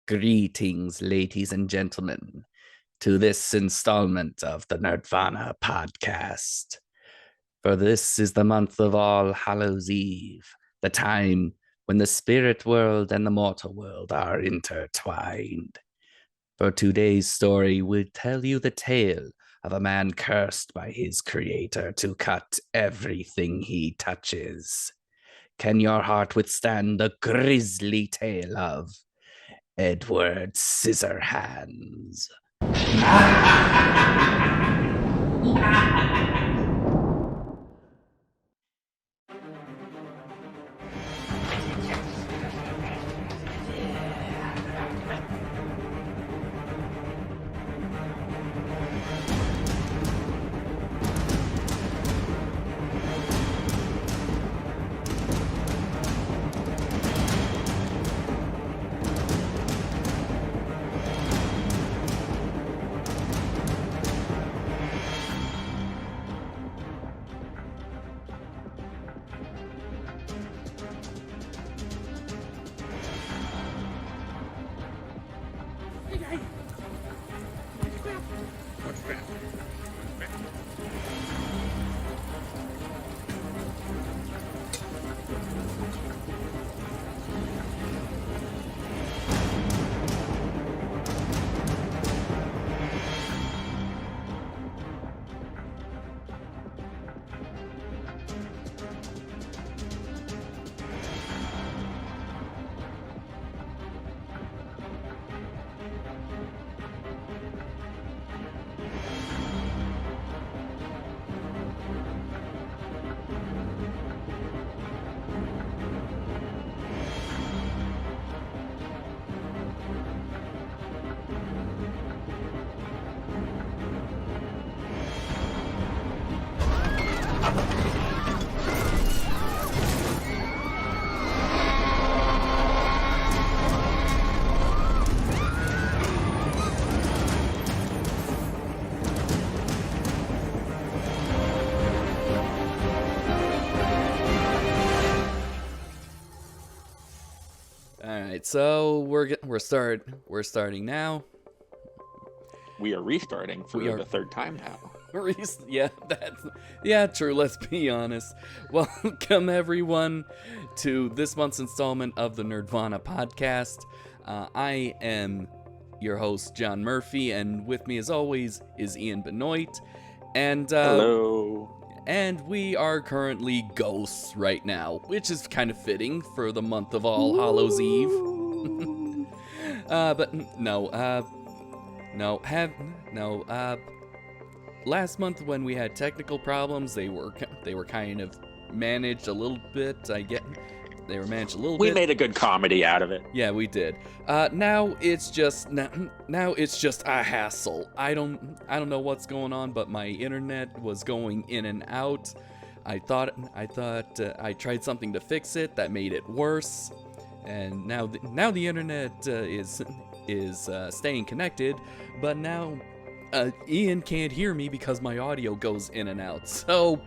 Greetings, ladies and gentlemen, to this installment of the Nerdvana podcast. For this is the month of All Hallows Eve, the time when the spirit world and the mortal world are intertwined. For today's story, we'll tell you the tale of a man cursed by his creator to cut everything he touches. Can your heart withstand the grisly tale of Edward Scissorhands? Alright, so we're starting now. We are restarting for the third time now. Yeah, true, let's be honest. Welcome everyone to this month's installment of the Nerdvana podcast. I am your host, John Murphy, and with me as always is Ian Benoit. And hello. And we are currently ghosts right now, which is kind of fitting for the month of All Hallows Eve. Last month when we had technical problems, they were kind of managed a little bit. They were managed a little bit. We made a good comedy out of it. Yeah, we did. Now it's just a hassle. I don't know what's going on, but my internet was going in and out. I thought I tried something to fix it that made it worse, and now the internet is staying connected, but now Ian can't hear me because my audio goes in and out. So.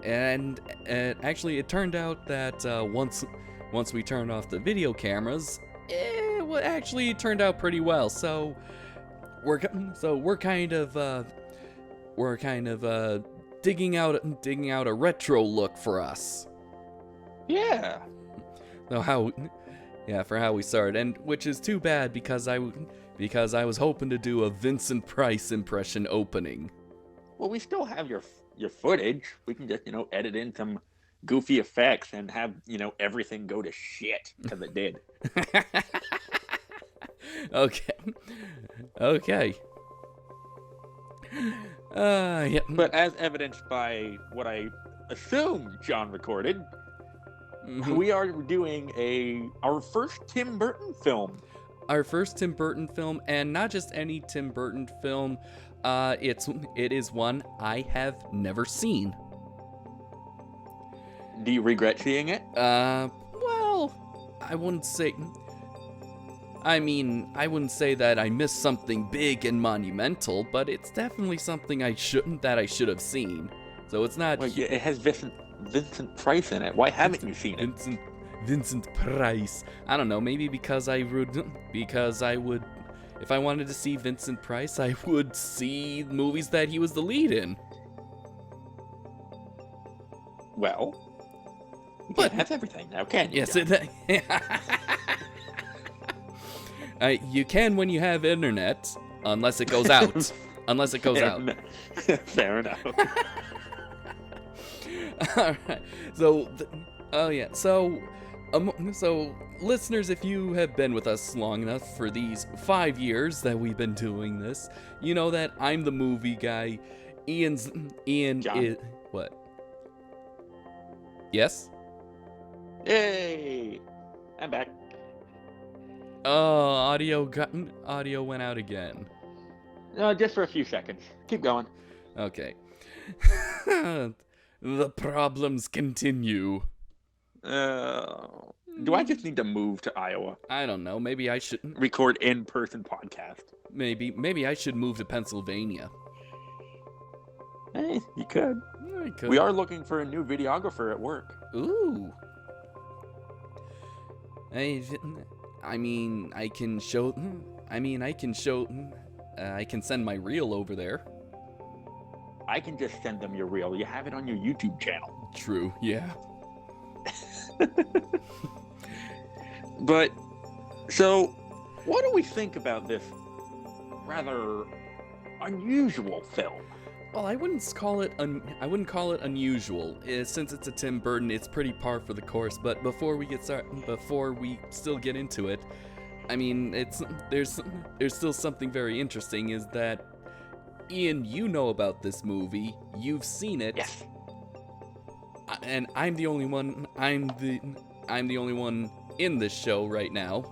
And actually, it turned out that once we turned off the video cameras, it turned out pretty well. So we're kind of digging out a retro look for us. Yeah. So for how we started, and which is too bad because I was hoping to do a Vincent Price impression opening. Well, we still have your footage. We can just, edit in some goofy effects and have, everything go to shit, because it did. Okay. Yeah. But as evidenced by what I assume John recorded, we are doing our first Tim Burton film. Our first Tim Burton film, and not just any Tim Burton film. It is one I have never seen. Do you regret seeing it? Well, I wouldn't say that I missed something big and monumental, but it's definitely something I should have seen. So it's not. Well, yeah, it has Vincent Price in it. Why haven't you seen it? Vincent Price. I don't know. Maybe because I would. If I wanted to see Vincent Price, I would see movies that he was the lead in. Well, you can't have everything now, can you? Yes, you can when you have internet, unless it goes out. Unless it goes out. Fair enough. All right. So, so listeners, if you have been with us long enough for these 5 years that we've been doing this, you know that I'm the movie guy. Ian John? is what? Yes? Yay! I'm back. Oh, audio went out again. No, just for a few seconds. Keep going. Okay. The problems continue. Do I just need to move to Iowa? I don't know. Maybe I should Record in-person podcast. Maybe I should move to Pennsylvania. Hey, you could. I could. We are looking for a new videographer at work. Ooh. I can send my reel over there. I can just send them your reel. You have it on your YouTube channel. True, yeah. But, so, what do we think about this rather unusual film? Well, I wouldn't call it unusual. Since it's a Tim Burton, it's pretty par for the course. But before we still get into it, I mean, there's still something very interesting. Is that, Ian, you know about this movie? You've seen it. Yes. And I'm the only one. I'm the only one in this show right now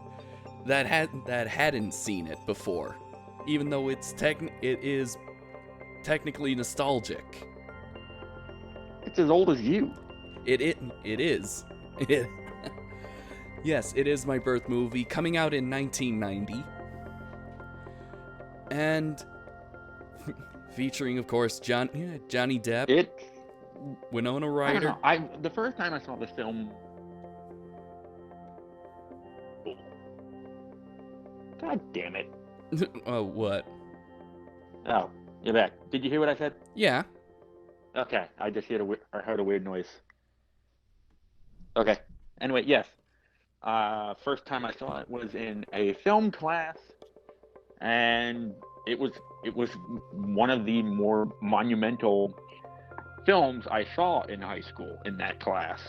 that hadn't seen it before, even though it is technically nostalgic. It's as old as you. It is. Yes, it is my birth movie, coming out in 1990, and featuring, of course, Johnny Depp, Winona Ryder. I don't know. The first time I saw this film. God damn it! Oh, what? Oh, you're back. Did you hear what I said? Yeah. Okay, I just heard a weird noise. Okay. Anyway, yes. First time I saw it was in a film class, and it was one of the more monumental films I saw in high school in that class.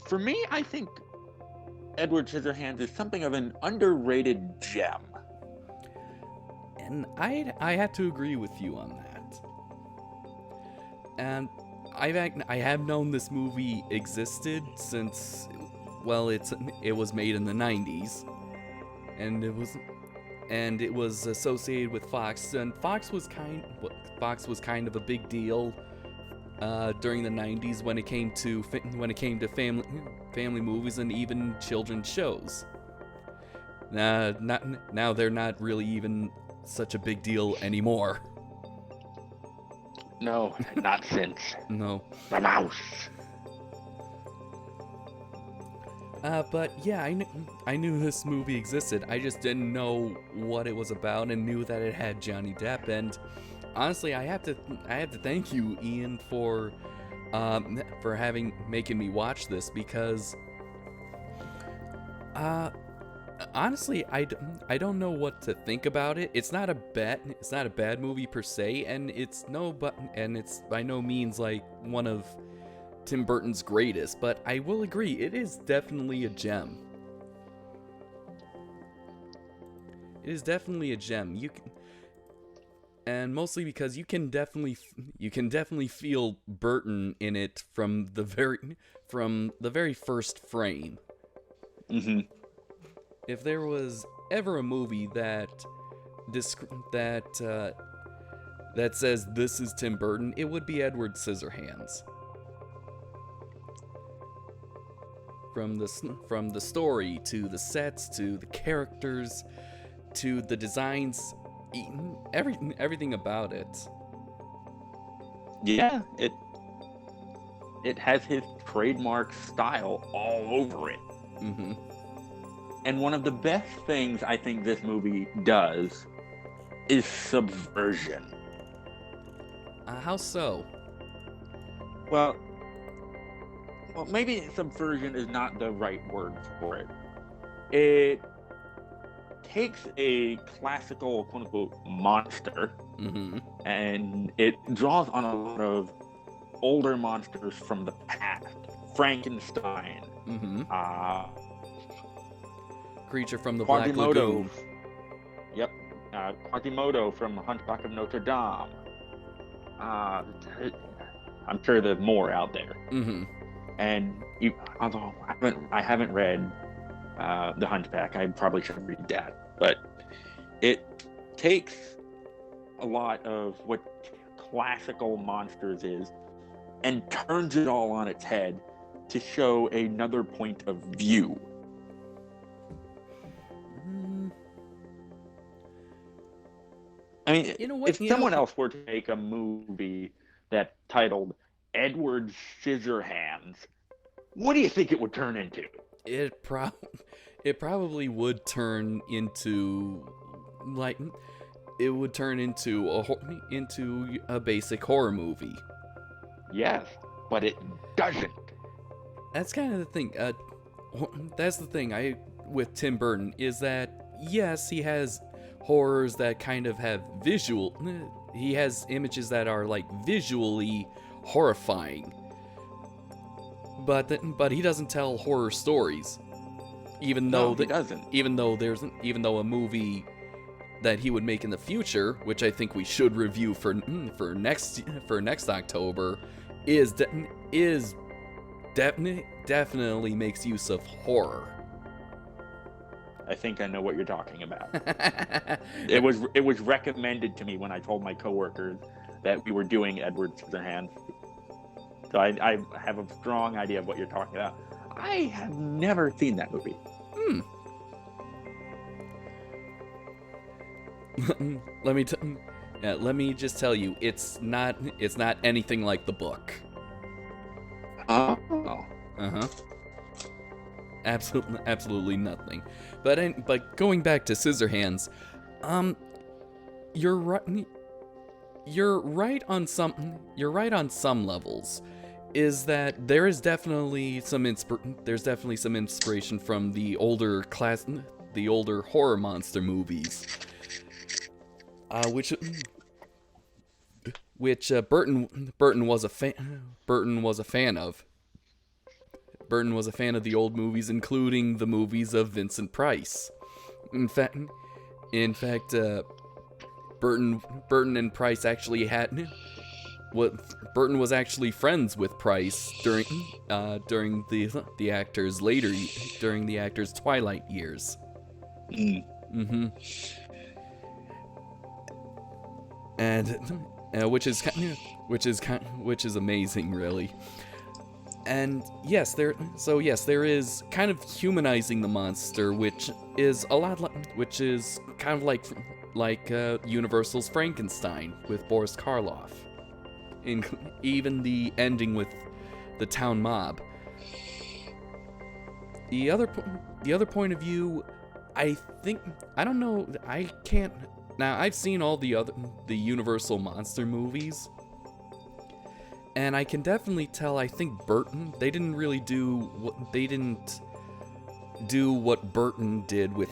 For me, I think Edward Scissorhands is something of an underrated gem. And I have to agree with you on that. And I have known this movie existed since, well, it was made in the 90s, and it was associated with Fox, and Fox was kind of a big deal during the 90s when it came to family movies and even children's shows. Now they're not really even such a big deal anymore. No, not since. No. The mouse. But yeah, I knew this movie existed. I just didn't know what it was about, and knew that it had Johnny Depp. And honestly, I have to thank you, Ian, for making me watch this, because honestly, I don't know what to think about it. It's not a bad movie per se, and it's by no means like one of Tim Burton's greatest, but I will agree, it is definitely a gem. It is definitely a gem. And mostly because you can definitely feel Burton in it from the very first frame. Mm-hmm. If there was ever a movie that says this is Tim Burton, it would be Edward Scissorhands. From the story, to the sets, to the characters, to the designs, everything about it. Yeah, it has his trademark style all over it. Mm-hmm. And one of the best things I think this movie does is subversion. How so? Well, maybe subversion is not the right word for it. It takes a classical, quote unquote, monster, Mm-hmm. and it draws on a lot of older monsters from the past. Frankenstein, Mm-hmm. uh, Creature from the Black Quasimodo. Lagoon. Yep, Quasimodo from Hunchback of Notre Dame. I'm sure there's more out there. Mm-hmm. And although I haven't read The Hunchback, I probably should read that. But it takes a lot of what classical monsters is and turns it all on its head to show another point of view. I mean, if someone else were to make a movie that titled Edward Scissorhands, what do you think it would turn into? It probably would turn into into a basic horror movie. Yes, but it doesn't. That's kind of the thing. That's the thing with Tim Burton is that yes, he has horrors that kind of have he has images that are like visually horrifying. But he doesn't tell horror stories. Even though he doesn't. Even though a movie that he would make in the future, which I think we should review for next October, definitely makes use of horror. I think I know what you're talking about. It was recommended to me when I told my coworkers that we were doing Edward Scissorhands. So I have a strong idea of what you're talking about. I have never seen that movie. Let me just tell you, it's not anything like the book. Oh. Uh-huh. Absolutely nothing. But going back to Scissorhands, you're right. You're right on some levels. Is that there's definitely some inspiration from the older horror monster movies, which Burton was a fan of. Burton was a fan of the old movies, including the movies of Vincent Price. In fact, Burton and Price actually Burton was actually friends with Price during the actor's twilight years. Mm-hmm. And which is amazing, really. And yes, there is kind of humanizing the monster, which is kind of like Universal's Frankenstein with Boris Karloff. Even the ending with the town mob. The other point of view, I don't know, I can't. Now I've seen all the Universal monster movies, and I can definitely tell. I think Burton, they didn't do what Burton did with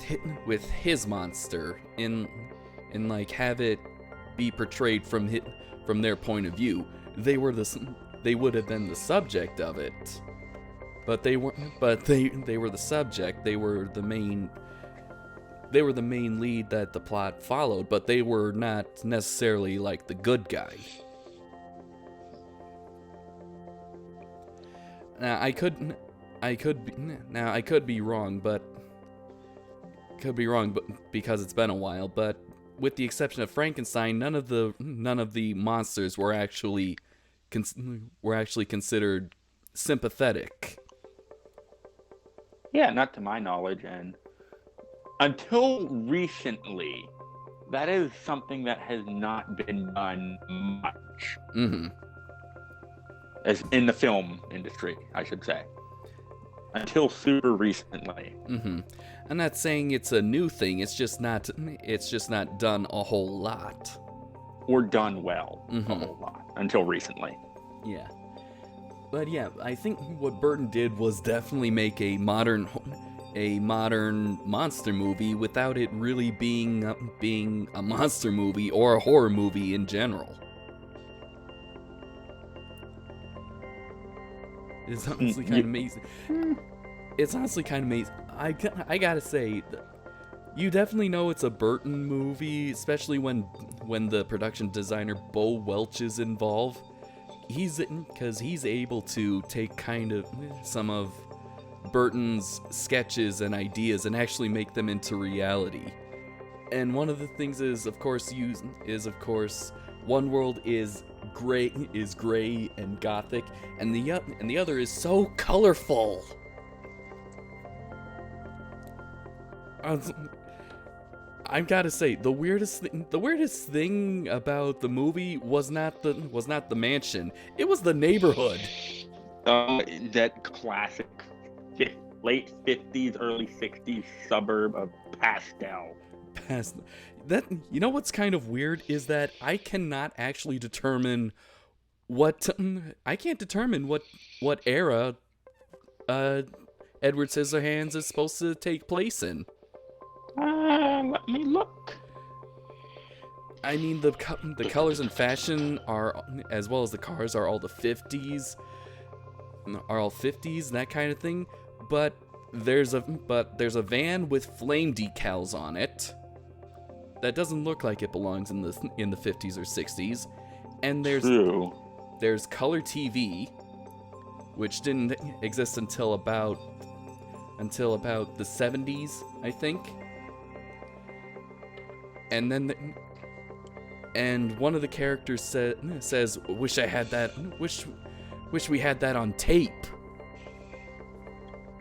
his monster in like have it be portrayed from their point of view. They would have been the subject of it, but they were the subject. They were the main lead that the plot followed, but they were not necessarily like the good guy. Now I could be wrong, but because it's been a while, but with the exception of Frankenstein, none of the monsters were actually considered sympathetic. Yeah, not to my knowledge, and until recently, that is something that has not been done much. Mm-hmm. As in the film industry, I should say. Until super recently. Mm-hmm. I'm not saying it's a new thing. It's just not done a whole lot. Or done well Mm-hmm. a whole lot. Until recently. Yeah. But yeah, I think what Burton did was definitely make a modern monster movie without it really being a monster movie or a horror movie in general. It's honestly kind of amazing. It's honestly kind of amazing. I gotta say, you definitely know it's a Burton movie, especially when the production designer Bo Welch is involved. Because he's able to take kind of some of Burton's sketches and ideas and actually make them into reality. And one of the things is, of course, one world is gray and gothic, and the other is so colorful. I've got to say, the weirdest thing about the movie was not the mansion. It was the neighborhood. That classic late 50s, early 60s suburb of pastel. That, you know what's kind of weird is that I cannot actually determine what era Edward Scissorhands is supposed to take place in. Let me look. I mean, the colors and fashion are, as well as the cars, are all the 50s. Are all 50s, that kind of thing. But there's a van with flame decals on it that doesn't look like it belongs in the 50s or 60s. And there's color TV, which didn't exist until about the 70s, I think. And then one of the characters says, "Wish I had that. Wish we had that on tape."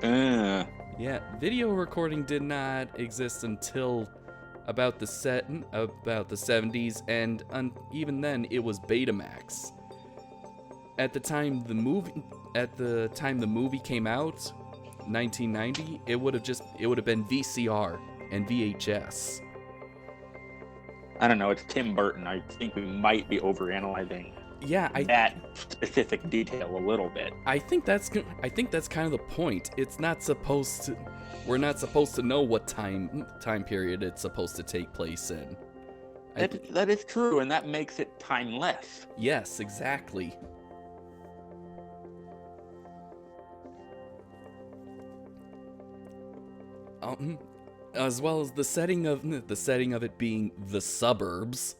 Yeah, video recording did not exist until about the 70s, and even then it was Betamax. At the time the movie came out, 1990, it would have been VCR and VHS. I don't know, it's Tim Burton. I think we might be overanalyzing that specific detail a little bit. I think that's kind of the point. We're not supposed to know what time period it's supposed to take place in. That is true, and that makes it timeless. Yes, exactly. As well as the setting of it being the suburbs.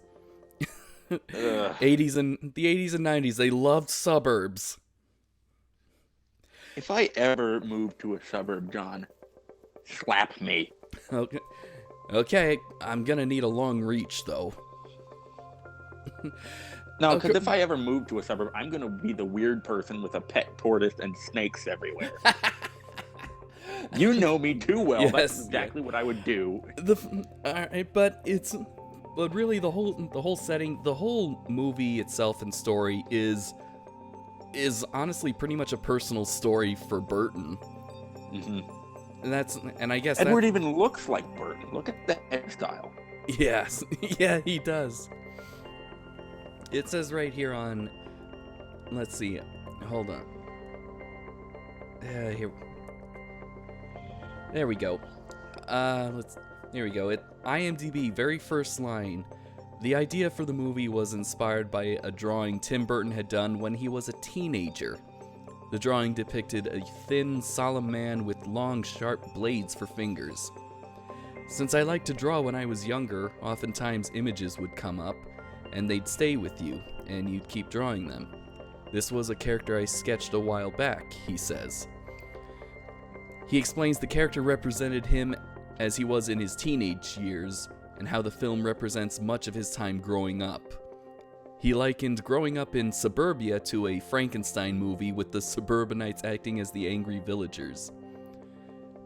80s and 90s, they loved suburbs. If I ever move to a suburb, John, slap me. Okay, I'm gonna need a long reach though. No, because if I ever move to a suburb, I'm gonna be the weird person with a pet tortoise and snakes everywhere. You know me too well. Yes, that's exactly what I would do. But really, the whole setting, the whole movie itself and story is honestly pretty much a personal story for Burton. Mm-hmm. And I guess Edward even looks like Burton. Look at the hairstyle. Yes, yeah, he does. It says right here on. Let's see. Hold on. Here. There we go. There we go. IMDb, very first line. The idea for the movie was inspired by a drawing Tim Burton had done when he was a teenager. The drawing depicted a thin, solemn man with long, sharp blades for fingers. Since I liked to draw when I was younger, oftentimes images would come up, and they'd stay with you, and you'd keep drawing them. This was a character I sketched a while back, he says. He explains the character represented him as he was in his teenage years, and how the film represents much of his time growing up. He likened growing up in suburbia to a Frankenstein movie with the suburbanites acting as the angry villagers.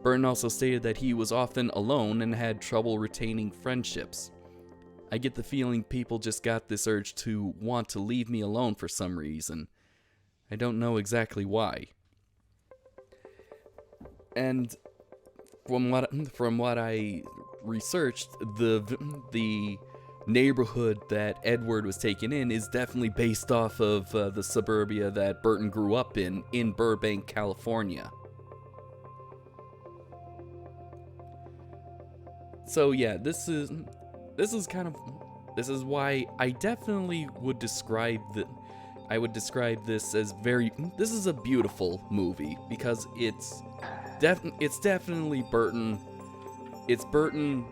Burton also stated that he was often alone and had trouble retaining friendships. I get the feeling people just got this urge to want to leave me alone for some reason. I don't know exactly why. And from what I researched, the neighborhood that Edward was taken in is definitely based off of the suburbia that Burton grew up in Burbank, California. So yeah, this is why I definitely would describe this as this is a beautiful movie, because it's definitely Burton. It's Burton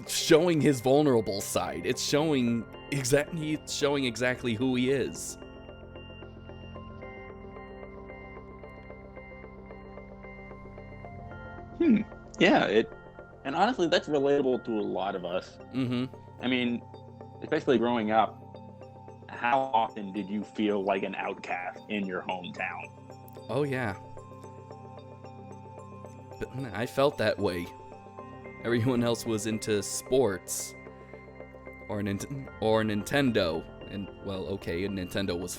showing his vulnerable side. It's showing exactly who he is. Yeah, and honestly, that's relatable to a lot of us. Mm-hmm. I mean, especially growing up, how often did you feel like an outcast in your hometown? Oh yeah. But I felt that way. Everyone else was into sports or Nintendo, and well, okay, Nintendo was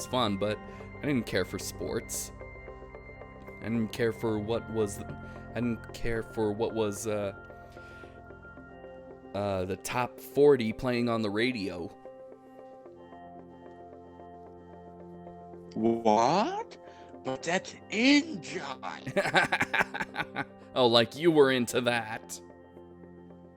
fun, but I didn't care for sports. I didn't care for what was the top 40 playing on the radio. What? But that's in John. Oh, like you were into that.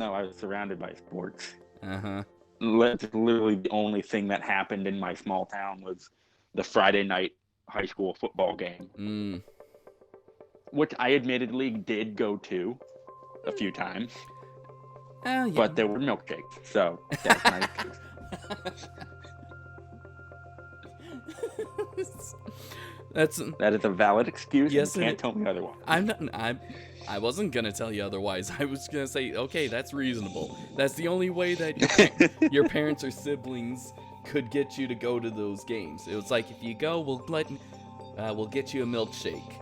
No, I was surrounded by sports. Uh-huh. Literally the only thing that happened in my small town was the Friday night high school football game. Which I admittedly did go to a few times. Yeah. But there were milkshakes, so that's my excuse. That is a valid excuse. Yes, you can't tell me otherwise. I wasn't gonna tell you otherwise. I was gonna say, okay, that's reasonable. That's the only way that your parents or siblings could get you to go to those games. It was like, if you go, we'll get you a milkshake.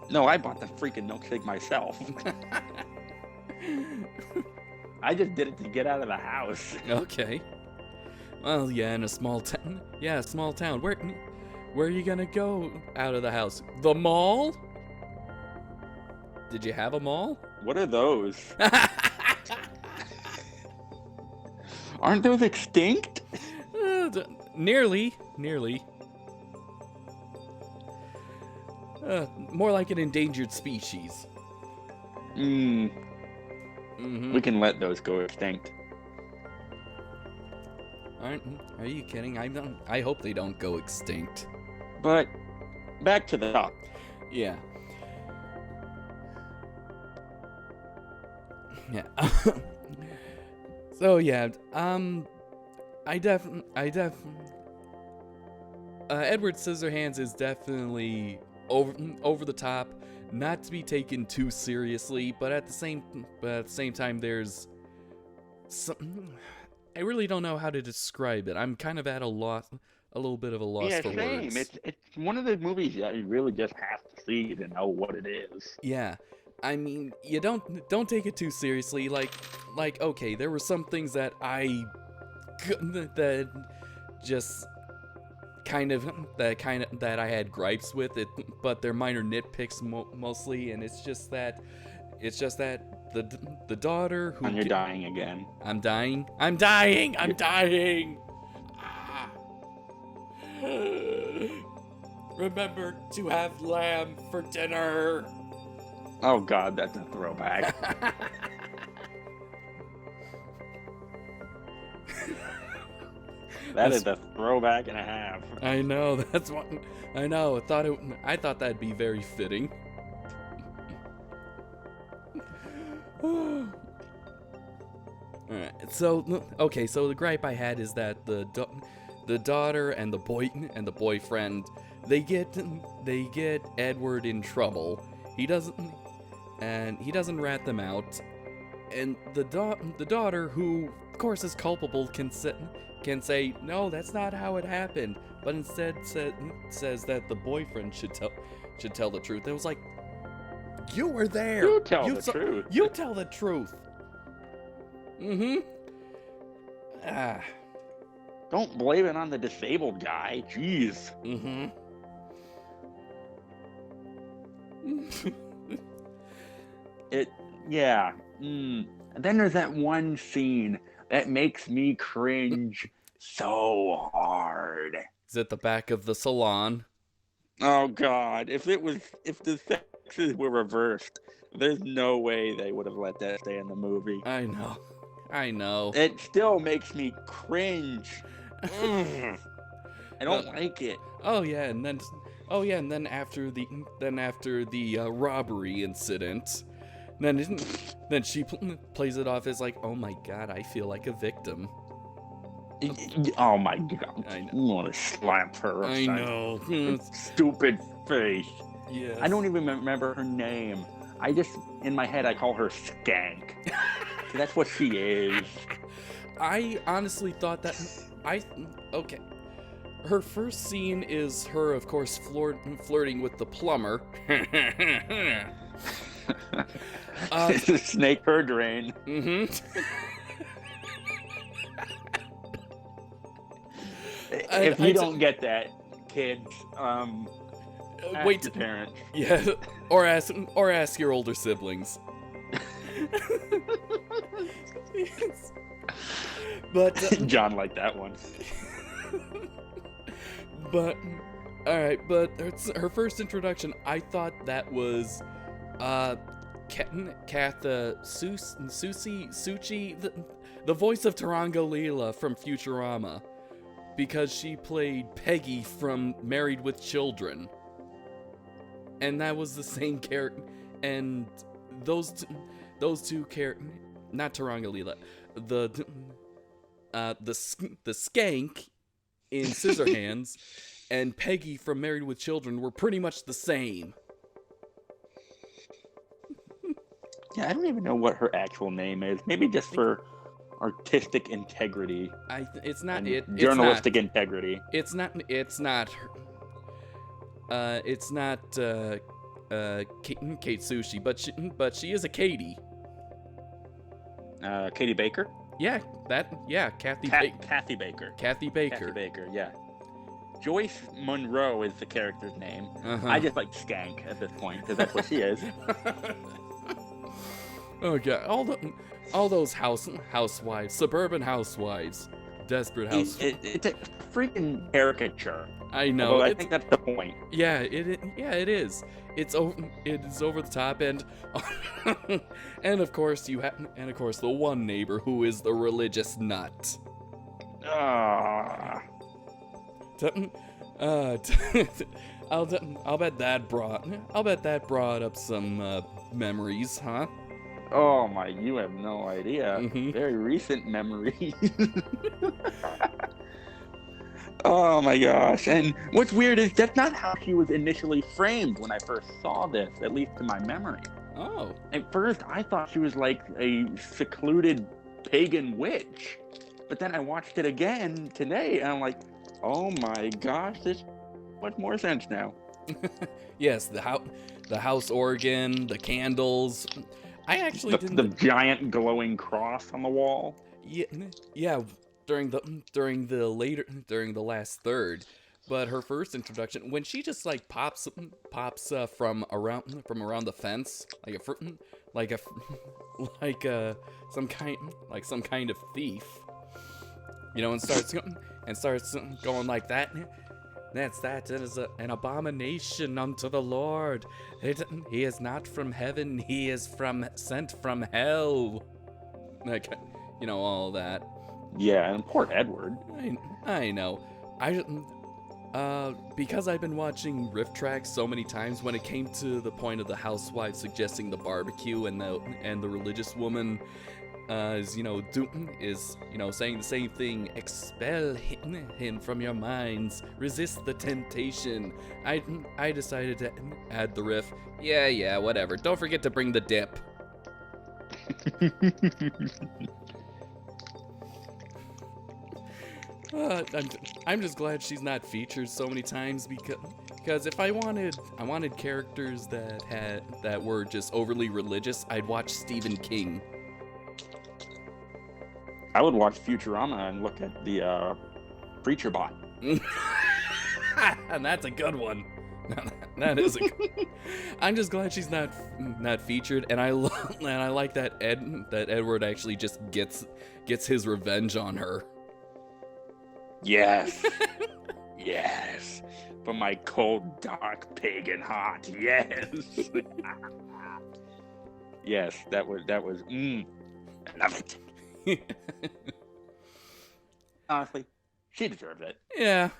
No, I bought the freaking milkshake myself. I just did it to get out of the house. Okay. Well, yeah, in a small town. Yeah, a small town. Where are you gonna go out of the house? The mall? Did you have a mall? What are those? Aren't those extinct? Nearly. More like an endangered species. Mm-hmm. We can let those go extinct. Are you kidding? I hope they don't go extinct. But back to the top. Yeah. Yeah. So yeah, Edward Scissorhands is definitely over the top, not to be taken too seriously, but at the same time, there's some. I really don't know how to describe it. I'm kind of at a little bit of a loss for same. words. It's one of those movies that you really just have to see to know what it is. Yeah. I mean, you don't take it too seriously. Like okay, there were some things that that I had gripes with it, but they're minor nitpicks mostly, and it's just that the daughter who. And you're dying again. I'm dying. Ah. Remember to have lamb for dinner. Oh God, that's a throwback. That is a throwback and a half. I know, that's what I know. I thought that'd be very fitting. Alright, so the gripe I had is that the daughter and the boyfriend, they get Edward in trouble. He doesn't rat them out, and the daughter, who of course is culpable, can say no, that's not how it happened, but instead says that the boyfriend should tell the truth. It was like, you were there. You tell the truth. You tell the truth. Mm-hmm. Ah. Don't blame it on the disabled guy. Jeez. Mm-hmm. Yeah. And then there's that one scene that makes me cringe so hard. Is it the back of the salon? Oh God! If the sexes were reversed, there's no way they would have let that stay in the movie. I know. It still makes me cringe. I don't like it. Oh yeah, and then after the robbery incident, then she plays it off as like, oh my God, I feel like a victim. Oh my God! I know. You want to slap her? I know. Stupid face. Yes. I don't even remember her name. I just, in my head, I call her Skank. That's what she is. I honestly thought that. Okay. Her first scene is her, of course, flirting with the plumber. Snake her drain. Mm-hmm. If you don't get that, kids, wait, your parents. Yeah, or ask your older siblings. But John liked that one. But all right, but her first introduction, I thought that was Suchi, the voice of Taranga Leela from Futurama, because she played Peggy from Married with Children, and that was the same character. And those two characters, not Taranga Leela, the skank in Scissorhands and Peggy from Married with Children were pretty much the same. Yeah, I don't even know what her actual name is. Maybe just for artistic integrity. It's not and it. Journalistic integrity. It's not her. It's not Kate Sushi, but she is a Katie. Katie Baker? Yeah, Kathy Baker. Kathy Baker. Kathy Baker. Kathy Baker, yeah. Joyce Monroe is the character's name. Uh-huh. I just like Skank at this point, because that's what she is. Okay, all those housewives, suburban housewives, desperate housewives. It's a freaking caricature. I know. Although I think that's the point. Yeah, it is. It is over the top, and and of course the one neighbor who is the religious nut. I'll bet that brought up some memories, huh? Oh my, you have no idea. Mm-hmm. Very recent memory. Oh my gosh. And what's weird is that's not how she was initially framed when I first saw this, at least to my memory. Oh. At first, I thought she was like a secluded pagan witch. But then I watched it again today, and I'm like, oh my gosh, this makes more sense now. Yes, the house organ, the candles. I actually the giant glowing cross on the wall. Yeah. During the last third, but her first introduction, when she just like pops from around the fence, like some kind of thief, and starts going like that. That is an abomination unto the Lord. He is not from heaven. He is sent from hell. Like, all that. Yeah, and poor Edward. I know. Because I've been watching Riff Tracks so many times, when it came to the point of the housewife suggesting the barbecue and the religious woman is saying the same thing, expel him from your minds, resist the temptation. I decided to add the riff. Yeah, whatever. Don't forget to bring the dip. I'm just glad she's not featured so many times, because if I wanted characters that were just overly religious, I'd watch Stephen King. I would watch Futurama and look at the Preacher Bot. And that's a good one. That is a good... I'm just glad she's not featured, and I like that Edward actually just gets his revenge on her. Yes. Yes. For my cold, dark, pagan heart. Yes. Yes, that was I love it. Honestly, she deserved it. Yeah.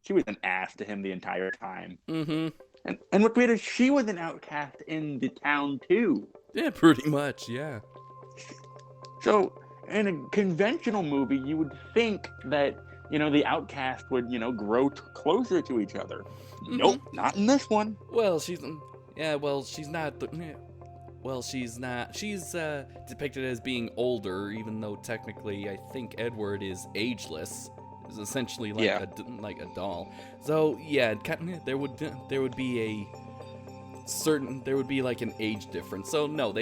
She was an ass to him the entire time. Mm-hmm. And what weird is, she was an outcast in the town too. Yeah, pretty much, yeah. So, in a conventional movie, you would think that, the outcast would, grow closer to each other. Mm-hmm. Nope, not in this one. Well, she's not. She's not. She's depicted as being older, even though technically I think Edward is ageless. Is essentially like a doll. So yeah, there would be like an age difference. So no,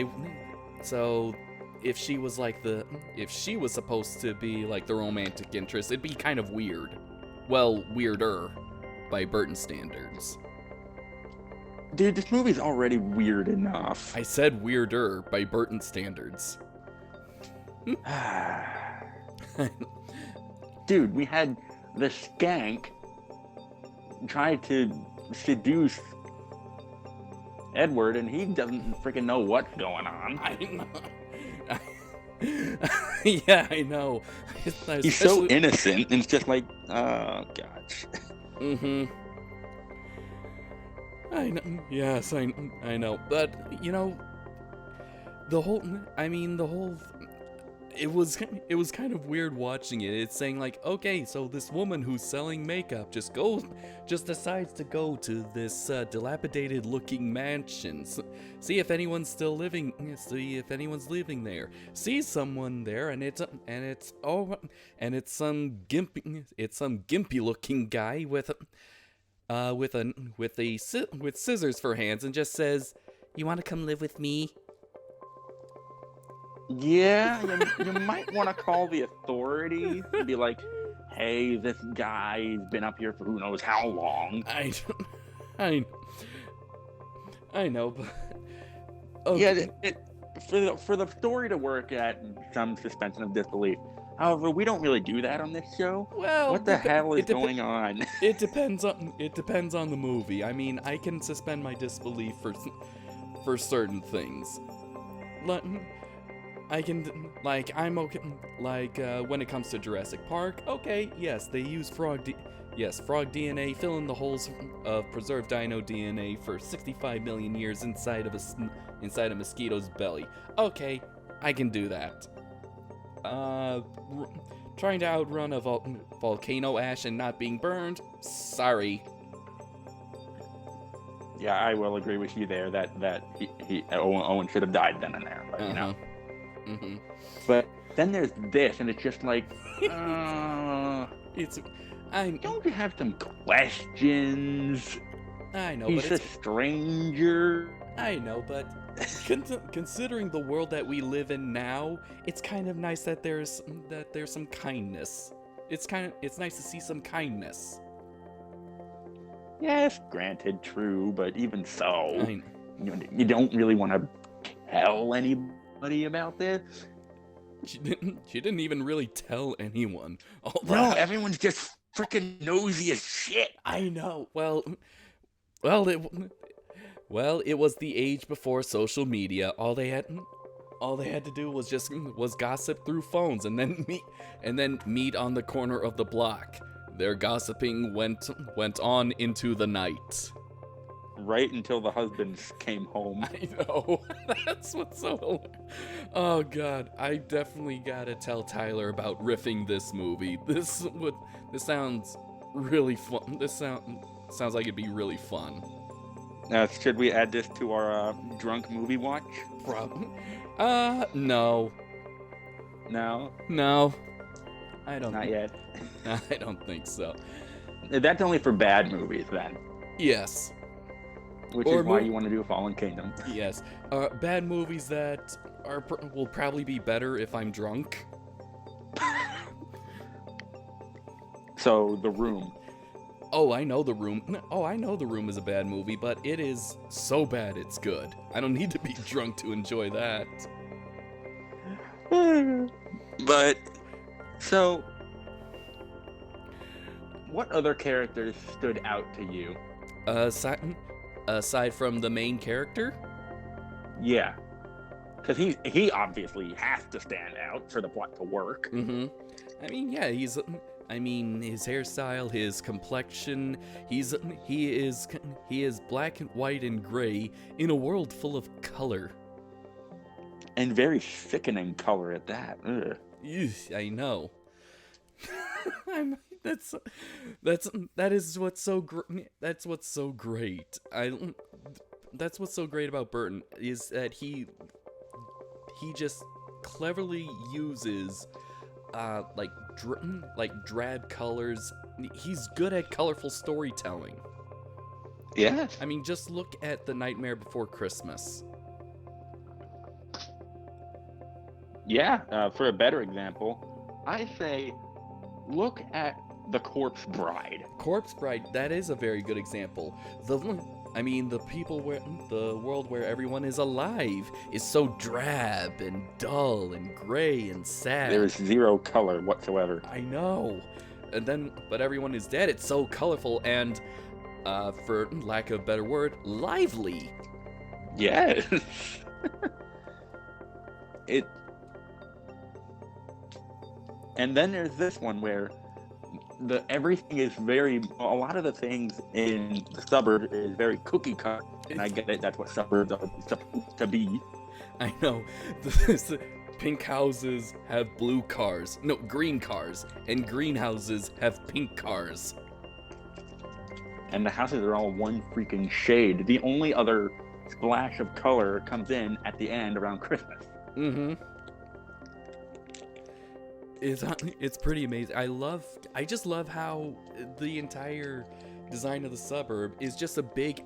if she was supposed to be like the romantic interest, it'd be kind of weird. Well, weirder by Burton standards. Dude, this movie's already weird enough. I said weirder by Burton standards. Dude, we had the skank try to seduce Edward, and he doesn't freaking know what's going on. I know. Yeah, I know. He's so innocent, and it's just like, oh, gosh. Mm-hmm. I know. Yes, I know. But, it was kind of weird watching it. It's saying like, okay, so this woman who's selling makeup just decides to go to this dilapidated looking mansion, see if anyone's still living, see if anyone's living there, sees someone there, and it's some gimpy looking guy with scissors for hands, and just says, "You want to come live with me?" Yeah, you might want to call the authorities and be like, hey, this guy's been up here for who knows how long. I know, but... Okay. Yeah, for the story to work at some suspension of disbelief. However, we don't really do that on this show. Well, what the hell is going on? It depends on the movie. I mean, I can suspend my disbelief for certain things. I can, I'm okay, when it comes to Jurassic Park, okay, yes, they use frog DNA, fill in the holes of preserved dino DNA for 65 million years inside a mosquito's belly. Okay, I can do that. Trying to outrun a volcano ash and not being burned? Sorry. Yeah, I will agree with you there that Owen should have died then and there, but Mm-hmm. But then there's this, and it's just like, don't you have some questions? I know, He's but a stranger. I know, but considering the world that we live in now, it's kind of nice that there's some kindness. It's nice to see some kindness. Yes, granted, true, but even so, you don't really want to tell anybody about this. She didn't even really tell anyone. No, everyone's just freaking nosy as shit. I know. Well, it was the age before social media. All they had to do was gossip through phones, and then meet on the corner of the block. Their gossiping went on into the night. Right until the husbands came home. I know. That's what's so... Oh, God. I definitely gotta tell Tyler about riffing this movie. This sounds really fun. This sounds like it'd be really fun. Should we add this to our drunk movie watch? No. No? No. I don't... Not yet. I don't think so. That's only for bad movies, then. Yes. Which is why you want to do a Fallen Kingdom. Yes. Bad movies that will probably be better if I'm drunk. So, The Room. Oh, I know The Room. Oh, I know The Room is a bad movie, but it is so bad it's good. I don't need to be drunk to enjoy that. But, so, what other characters stood out to you? Aside from the main character? Yeah. Because he obviously has to stand out for the plot to work. Mm-hmm. I mean, yeah, his hairstyle, his complexion, he is black and white and gray in a world full of color. And very sickening color at that. Ugh. I know. That is what's so that's what's so great. That's what's so great about Burton is that he just cleverly uses like drab colors. He's good at colorful storytelling. Yeah. I mean, just look at The Nightmare Before Christmas. Yeah, for a better example, I say look at The Corpse Bride. Corpse Bride, that is a very good example. The world where everyone is alive is so drab and dull and gray and sad. There is zero color whatsoever. I know. But everyone is dead. It's so colorful and, for lack of a better word, lively. Yes. And then there's this one where everything is a lot of the things in the suburb is very cookie cutter, and I get it, that's what suburbs are supposed to be. I know. Pink houses have blue cars. No, green cars. And green houses have pink cars. And the houses are all one freaking shade. The only other splash of color comes in at the end around Christmas. Mm-hmm. It's pretty amazing. I just love how the entire design of the suburb is just a big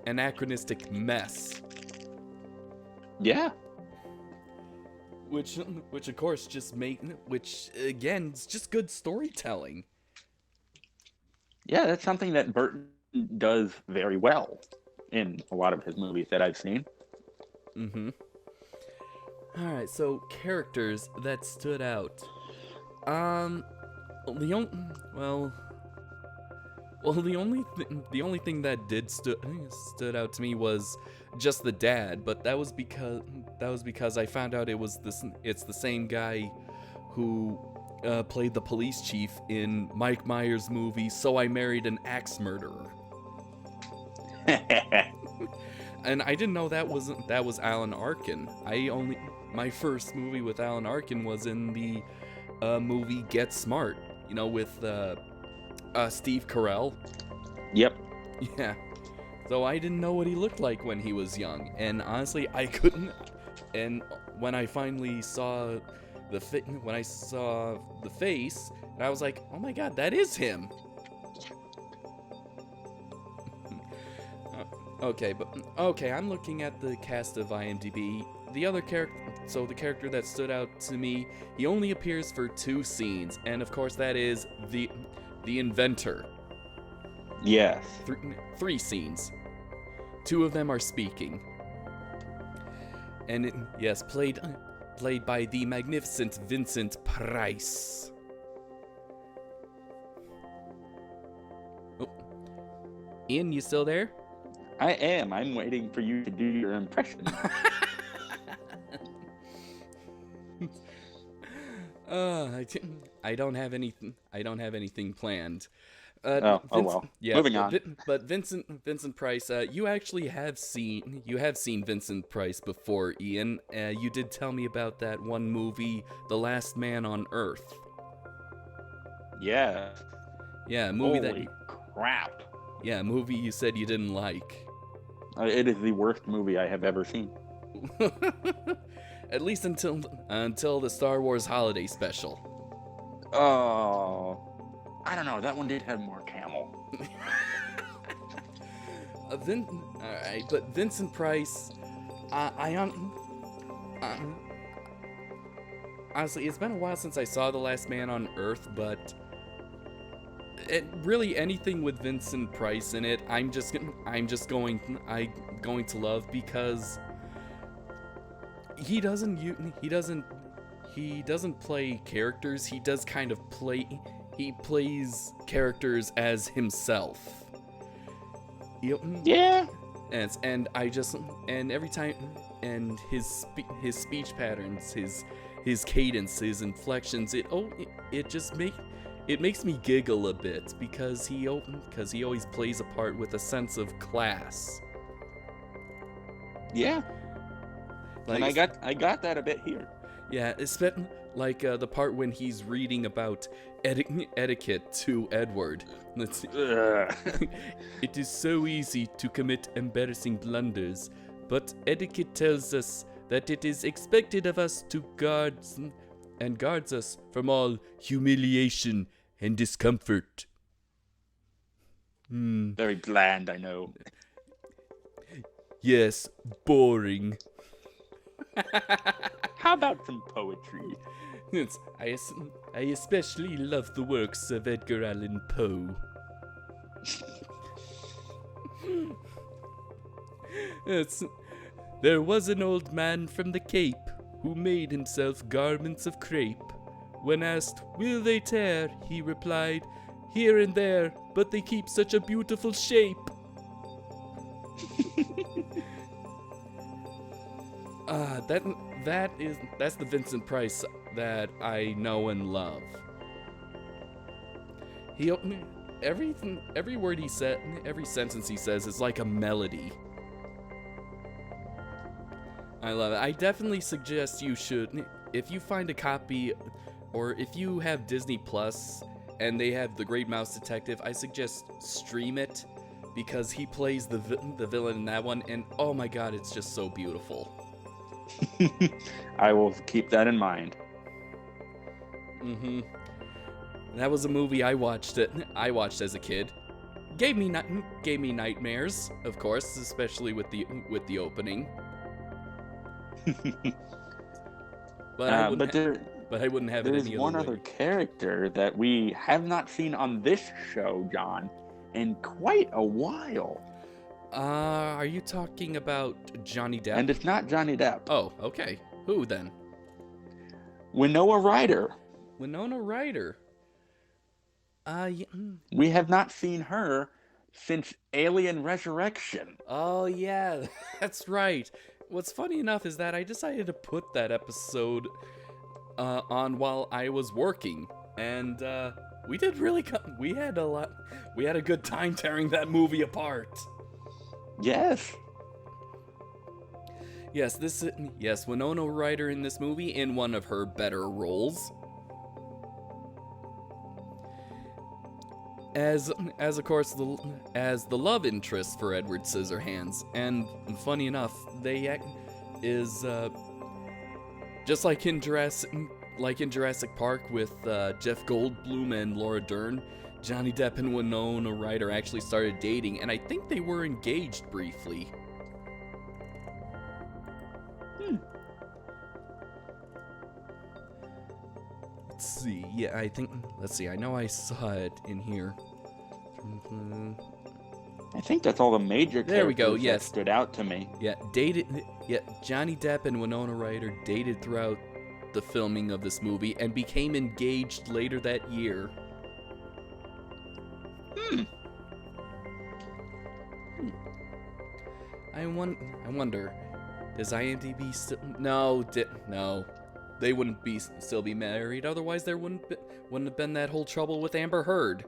anachronistic mess. Yeah. Which of course which again is just good storytelling. Yeah, that's something that Burton does very well in a lot of his movies that I've seen. Mm-hmm. Alright, so characters that stood out. The only thing that did stood out to me was just the dad, but that was because I found out it's the same guy who played the police chief in Mike Myers' movie So I Married an Axe Murderer. And I didn't know that was Alan Arkin. My first movie with Alan Arkin was in the movie Get Smart, with Steve Carell. Yep. Yeah. So I didn't know what he looked like when he was young, and honestly, I couldn't. And when I finally saw the face, I was like, oh my god, that is him. Okay, I'm looking at the cast of IMDb. The character that stood out to me, he only appears for 2 scenes, and of course that is the inventor. Yes. 3 scenes. 2 of them are speaking. And played by the magnificent Vincent Price. Oh. Ian, you still there? I am. I'm waiting for you to do your impression. I don't have anything planned. Well. Yeah, moving on. But Vincent Price, you actually have seen Vincent Price before, Ian. You did tell me about that one movie, The Last Man on Earth. Yeah. Yeah, a movie Holy crap. Yeah, a movie you said you didn't like. It is the worst movie I have ever seen. At least until the Star Wars Holiday Special. Oh, I don't know. That one did have more camel. Alright, but Vincent Price, honestly, it's been a while since I saw The Last Man on Earth, but really anything with Vincent Price in it, I'm just going to love, because he doesn't play characters. He does kind of he plays characters as himself. Yeah. And every time, and his speech patterns, his cadence, his inflections, it makes me giggle a bit, because he always plays a part with a sense of class. Yeah. Like, and I got that a bit here. Yeah, especially like the part when he's reading about etiquette to Edward. Let's see. It is so easy to commit embarrassing blunders, but etiquette tells us that it is expected of us to guards us from all humiliation and discomfort. Very bland, I know. Yes, boring. How about some poetry? I especially love the works of Edgar Allan Poe. There was an old man from the Cape who made himself garments of crape. When asked, "Will they tear?" he replied, "Here and there, but they keep such a beautiful shape." That's the Vincent Price that I know and love. Every word he said, every sentence he says is like a melody. I love it. I definitely suggest you should, if you find a copy, or if you have Disney Plus and they have The Great Mouse Detective, I suggest stream it, because he plays the villain in that one, and oh my god, it's just so beautiful. I will keep that in mind. That was a movie I watched as a kid. Gave me nightmares, of course, especially with the opening. But I wouldn't have it any other way. There's one other character that we have not seen on this show, John, in quite a while. Are you talking about Johnny Depp? And it's not Johnny Depp. Oh, okay. Who then? Winona Ryder. Winona Ryder. Yeah. We have not seen her since Alien Resurrection. Oh, yeah, that's right. What's funny enough is that I decided to put that episode on while I was working, and we did really we had a good time tearing that movie apart. Yes. Yes, Winona Ryder in this movie in one of her better roles. As of course as the love interest for Edward Scissorhands, and funny enough, they is just like in Jurassic Park with Jeff Goldblum and Laura Dern. Johnny Depp and Winona Ryder actually started dating, and I think they were engaged briefly. Let's see. Yeah, I know I saw it in here. I think that's all the major characters there we go, yes. that stood out to me. Johnny Depp and Winona Ryder dated throughout the filming of this movie and became engaged later that year. I wonder, does IMDb still... No. They wouldn't still be married, otherwise there wouldn't have been that whole trouble with Amber Heard.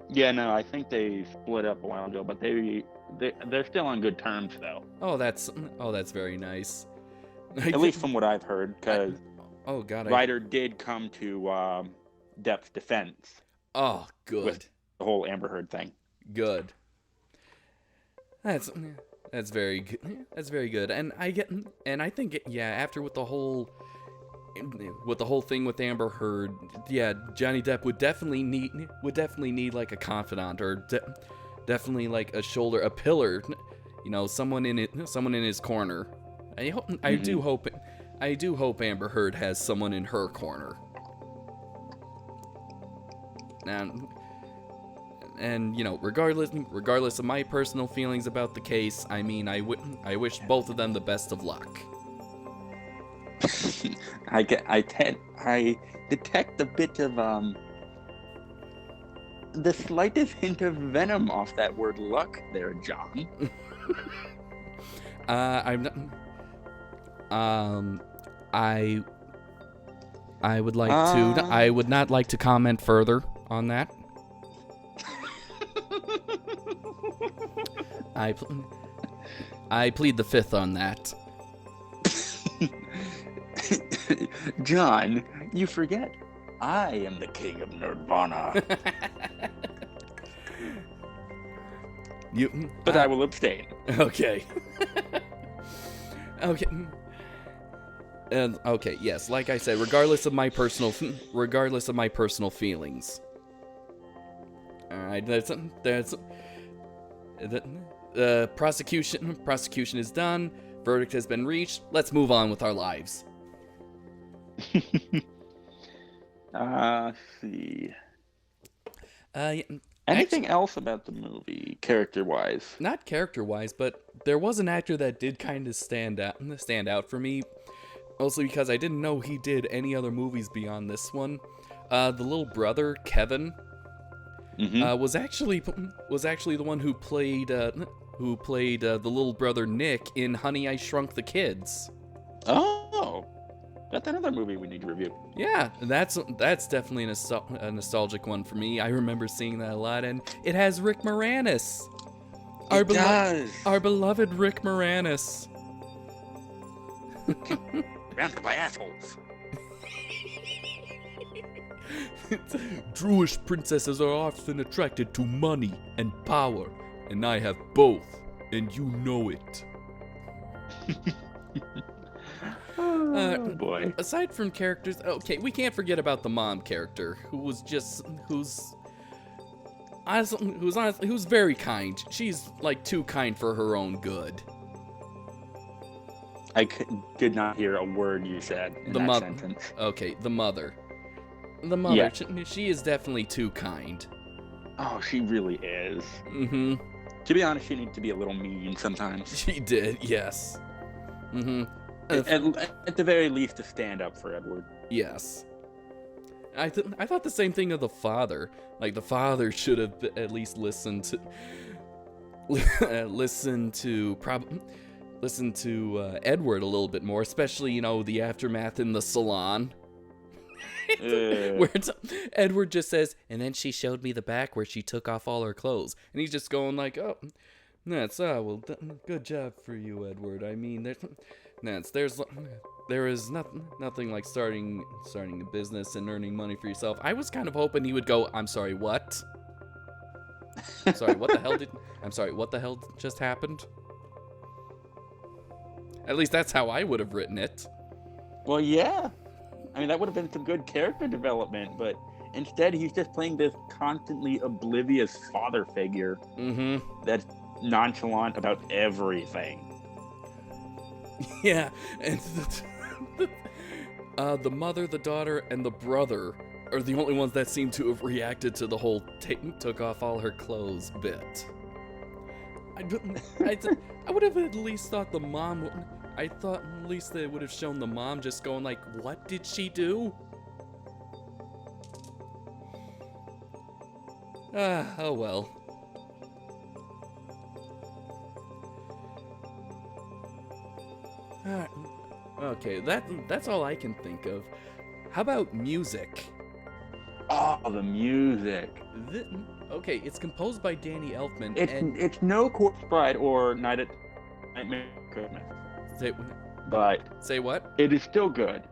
Yeah, no, I think they split up a while ago, but they're still on good terms though. Oh, that's very nice. At least from what I've heard, because Ryder did come to Depp's defense. Oh, good. With the whole Amber Heard thing. Good. That's very good. That's very good. And I think after with the whole thing with Amber Heard, Johnny Depp would definitely need like a confidant, or definitely like a pillar, someone in his corner. I I do hope Amber Heard has someone in her corner. And you know, regardless of my personal feelings about the case, I mean, I wish both of them the best of luck. I detect a bit of the slightest hint of venom off that word luck there, John. I'm not. I would like to. I would not like to comment further on that. I plead the fifth on that. John, you forget. I am the king of Nerdvana. But I will abstain. Okay. Okay. And okay, yes, like I said, regardless of my personal feelings. All right, that's prosecution is done. Verdict has been reached. Let's move on with our lives. Let's see. Anything else about the movie, character-wise? Not character-wise, but there was an actor that did kind of stand out for me, mostly because I didn't know he did any other movies beyond this one. The little brother, Kevin, was actually the one who played the little brother Nick in Honey, I Shrunk the Kids. Oh, that's another movie we need to review. Yeah, that's definitely a nostalgic one for me. I remember seeing that a lot, and it has Rick Moranis. Our beloved Rick Moranis. Surrounded by assholes. Jewish princesses are often attracted to money and power, and I have both, and you know it. Oh boy. Aside from characters, okay, we can't forget about the mom character, who's very kind. She's like too kind for her own good. I did not hear a word you said in that sentence. Okay, the mother. The mother, yeah. She is definitely too kind. Oh, she really is. Mm-hmm. To be honest, she needs to be a little mean sometimes. She did, yes. Mm-hmm. At the very least, to stand up for Edward. Yes. I thought the same thing of the father. Like, the father should have at least listened to Edward a little bit more, especially, you know, the aftermath in the salon. Where Edward just says, and then she showed me the back where she took off all her clothes. And he's just going like, oh, good job for you, Edward. I mean, there is nothing like starting a business and earning money for yourself. I was kind of hoping he would go, I'm sorry, what? I'm sorry, what the hell just happened? At least that's how I would have written it. Well, yeah. I mean, that would have been some good character development, but instead he's just playing this constantly oblivious father figure that's nonchalant about everything. Yeah, and the mother, the daughter, and the brother are the only ones that seem to have reacted to the whole took off all her clothes bit. I would have at least thought the mom... I thought at least they would have shown the mom just going like, what did she do? Oh well. Okay, that's all I can think of. How about music? Oh, the music. Okay, it's composed by Danny Elfman. It's no Corpse Bride or Nightmare Christmas. Say what? It is still good.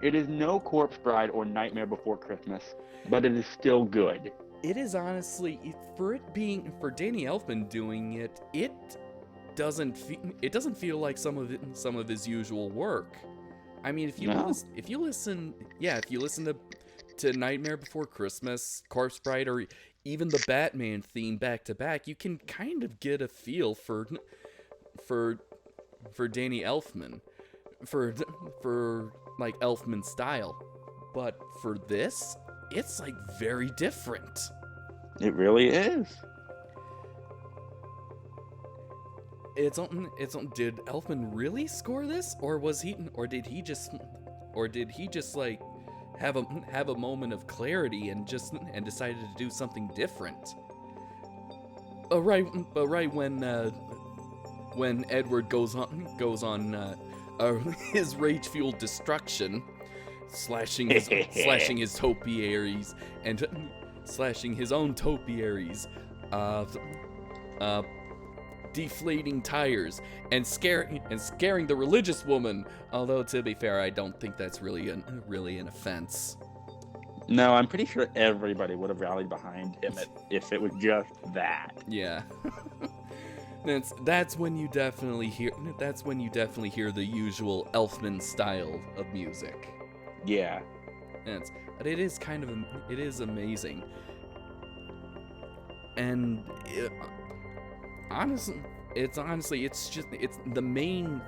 It is no Corpse Bride or Nightmare Before Christmas, but it is still good. It is honestly, for Danny Elfman doing it, it doesn't feel like some of his usual work. I mean, if you listen to Nightmare Before Christmas, Corpse Bride, or even the Batman theme back to back, you can kind of get a feel for Danny Elfman. for like Elfman style, but for this, it's like very different. It really is. Did Elfman really score this, or did he just like have a moment of clarity and decided to do something different? Right when Edward goes on his rage-fueled destruction, slashing his topiaries and slashing his own topiaries, deflating tires and scaring the religious woman. Although, to be fair, I don't think that's really an offense. No, I'm pretty sure everybody would have rallied behind him if it was just that. Yeah. That's when you definitely hear the usual Elfman style of music. Yeah. But it is amazing. And honestly, it's the main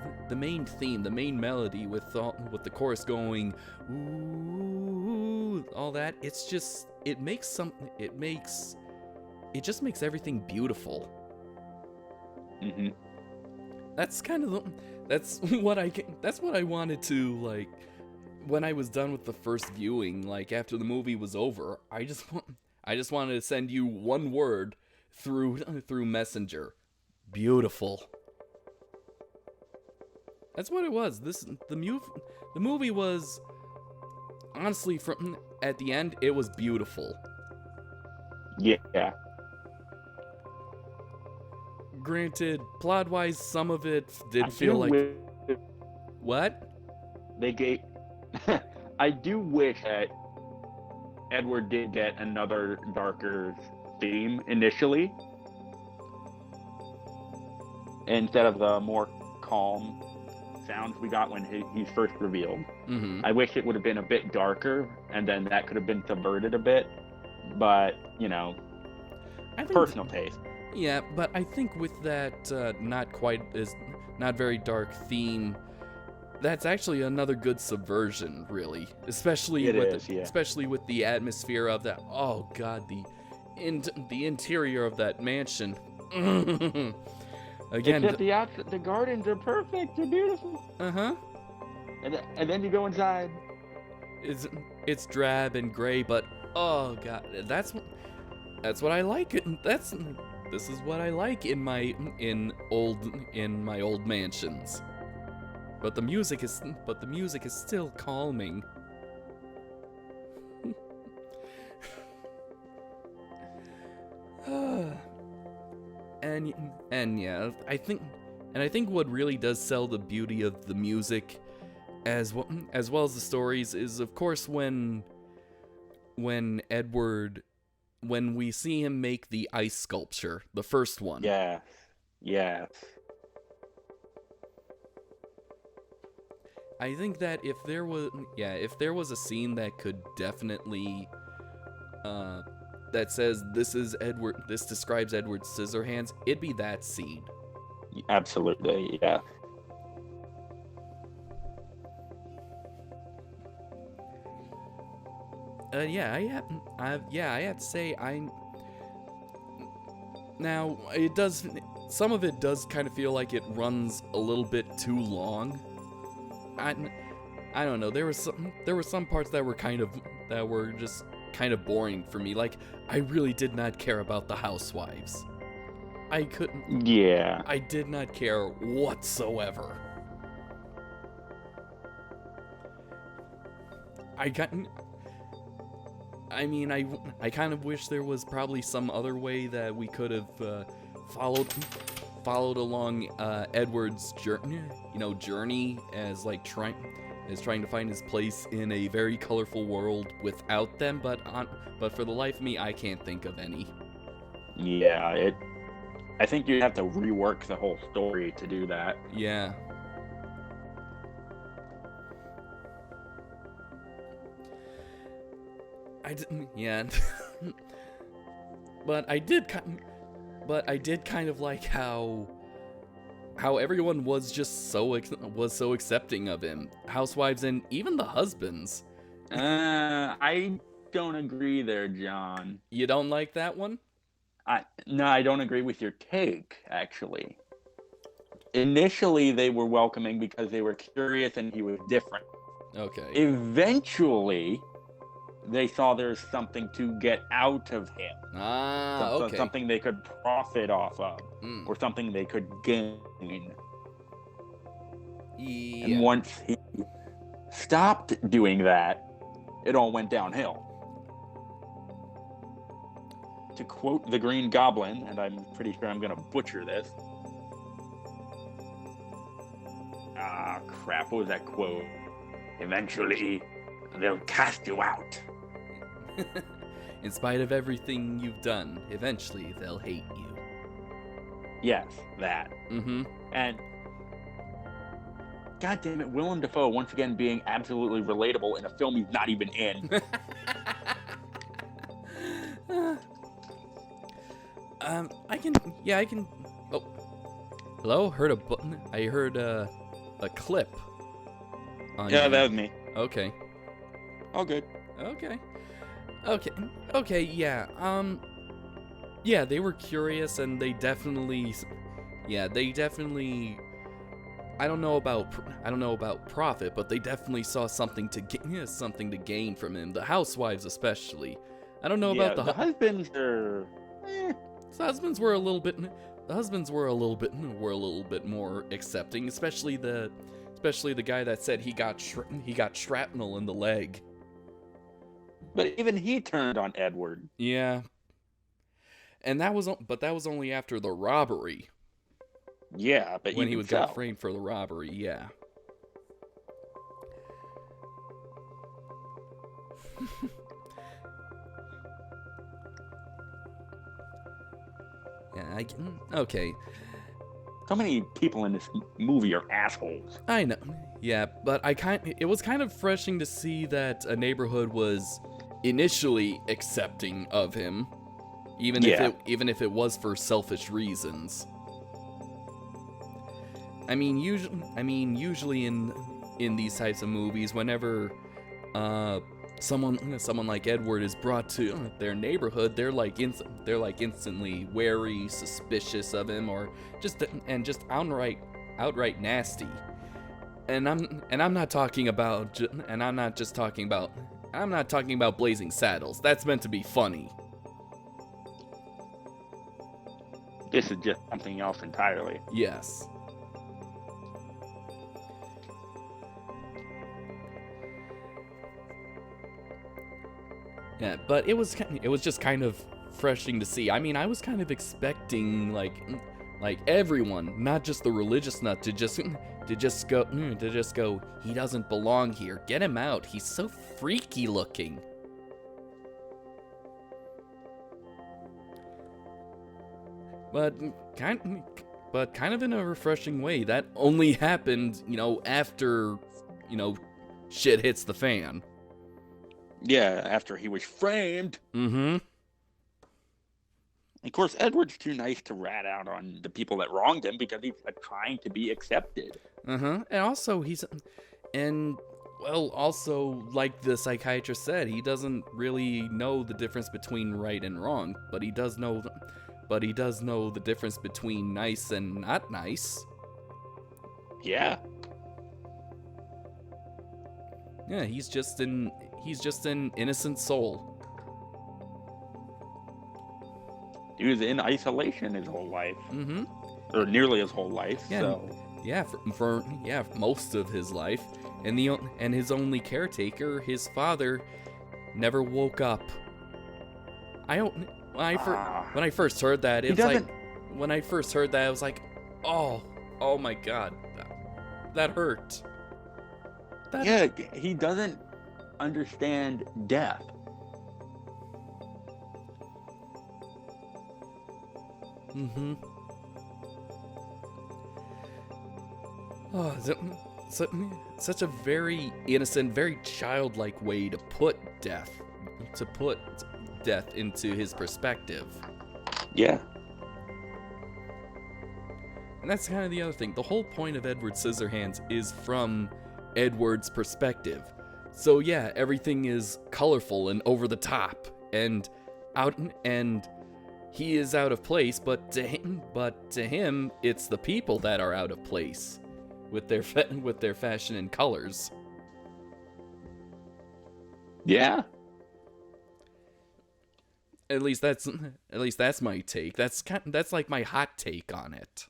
theme, the main melody with the chorus going ooh, all that. It just makes everything beautiful. Mm-hmm. That's what I wanted to, like, when I was done with the first viewing, like after the movie was over. I just wanted to send you one word through Messenger: beautiful. That's what it was. The movie was, honestly, from at the end, it was beautiful. Yeah. Granted, plot-wise, some of it did feel like... What? They gave... I do wish that Edward did get another darker theme initially, instead of the more calm sounds we got when he's first revealed. Mm-hmm. I wish it would have been a bit darker, and then that could have been subverted a bit, but, personal taste. Yeah, but I think with that not very dark theme, that's actually another good subversion, really. Especially with the atmosphere of that. Oh God, the interior of that mansion. Again, except the gardens are perfect. They're beautiful. Uh-huh. And then you go inside. It's drab and gray, but oh God, that's what I like. This is what I like in my old mansions. But the music is still calming. and yeah, I think what really does sell the beauty of the music as well as the stories is, of course, when we see him make the ice sculpture, the first one. Yeah. I think that if there was a scene that could definitely that says this describes Edward Scissorhands, it'd be that scene. Absolutely, yeah. I have to say, now, some of it does kind of feel like it runs a little bit too long. I don't know, there were some parts that were just kind of boring for me. Like, I really did not care about the housewives. Yeah. I did not care whatsoever. I kind of wish there was probably some other way that we could have followed along Edward's journey as trying to find his place in a very colorful world without them, but for the life of me, I can't think of any. Yeah, I think you'd have to rework the whole story to do that. Yeah. But I did kind of like how how everyone was just so accepting of him. Housewives and even the husbands. I don't agree there, John. You don't like that one? No, I don't agree with your take, actually. Initially, they were welcoming because they were curious and he was different. Okay. Eventually, they saw there's something to get out of him. Okay. Something they could profit off of, or something they could gain. Yeah. And once he stopped doing that, it all went downhill. To quote the Green Goblin, and I'm pretty sure I'm going to butcher this. Ah, crap. What was that quote? Eventually, they'll cast you out. In spite of everything you've done, eventually they'll hate you. Yes, that. Mm-hmm. And God damn it, Willem Dafoe once again being absolutely relatable in a film he's not even in. I can. Oh, hello. I heard a clip. Yeah, that was me. Okay. All good. Okay. Yeah. Yeah, they were curious, and they definitely. I don't know about profit, but they definitely saw something to gain from him. The housewives, especially. I don't know about the husbands are. The husbands were a little bit. The husbands were a little bit more accepting, especially the guy that said he got shrapnel in the leg. But even he turned on Edward. Yeah. And that was only after the robbery. Yeah, but when he got framed for the robbery, yeah. Yeah, okay. So many people in this movie are assholes. I know. Yeah, but it was kind of refreshing to see that a neighborhood was initially accepting of him, even if it was for selfish reasons. I mean, usually in these types of movies, whenever someone like Edward is brought to their neighborhood, they're like instantly wary, suspicious of him, or just outright nasty. And I'm not talking about Blazing Saddles. That's meant to be funny. This is just something else entirely. Yes. Yeah, but it was just kind of refreshing to see. I mean, I was kind of expecting like everyone, not just the religious nut, to just go. He doesn't belong here. Get him out. He's so freaky looking. But kind of in a refreshing way. That only happened, after, shit hits the fan. Yeah, after he was framed. Mm-hmm. Of course, Edward's too nice to rat out on the people that wronged him because he's trying to be accepted. Uh-huh. And also, also, like the psychiatrist said, he doesn't really know the difference between right and wrong, but he does know the difference between nice and not nice. Yeah. Yeah, he's just an innocent soul. He was in isolation his whole life. Mm-hmm. Or nearly his whole life, yeah, so... Yeah, for most of his life. And his only caretaker, his father, never woke up. When I first heard that, I was like, oh my god, that hurt. Yeah, he doesn't understand death. Mm-hmm. Oh, such a very innocent, very childlike way to put death into his perspective. Yeah. And that's kind of the other thing. The whole point of Edward Scissorhands is from Edward's perspective. So yeah, everything is colorful and over the top and out, and he is out of place, but to him, it's the people that are out of place with their fashion and colors. Yeah. At least that's my take. That's like my hot take on it.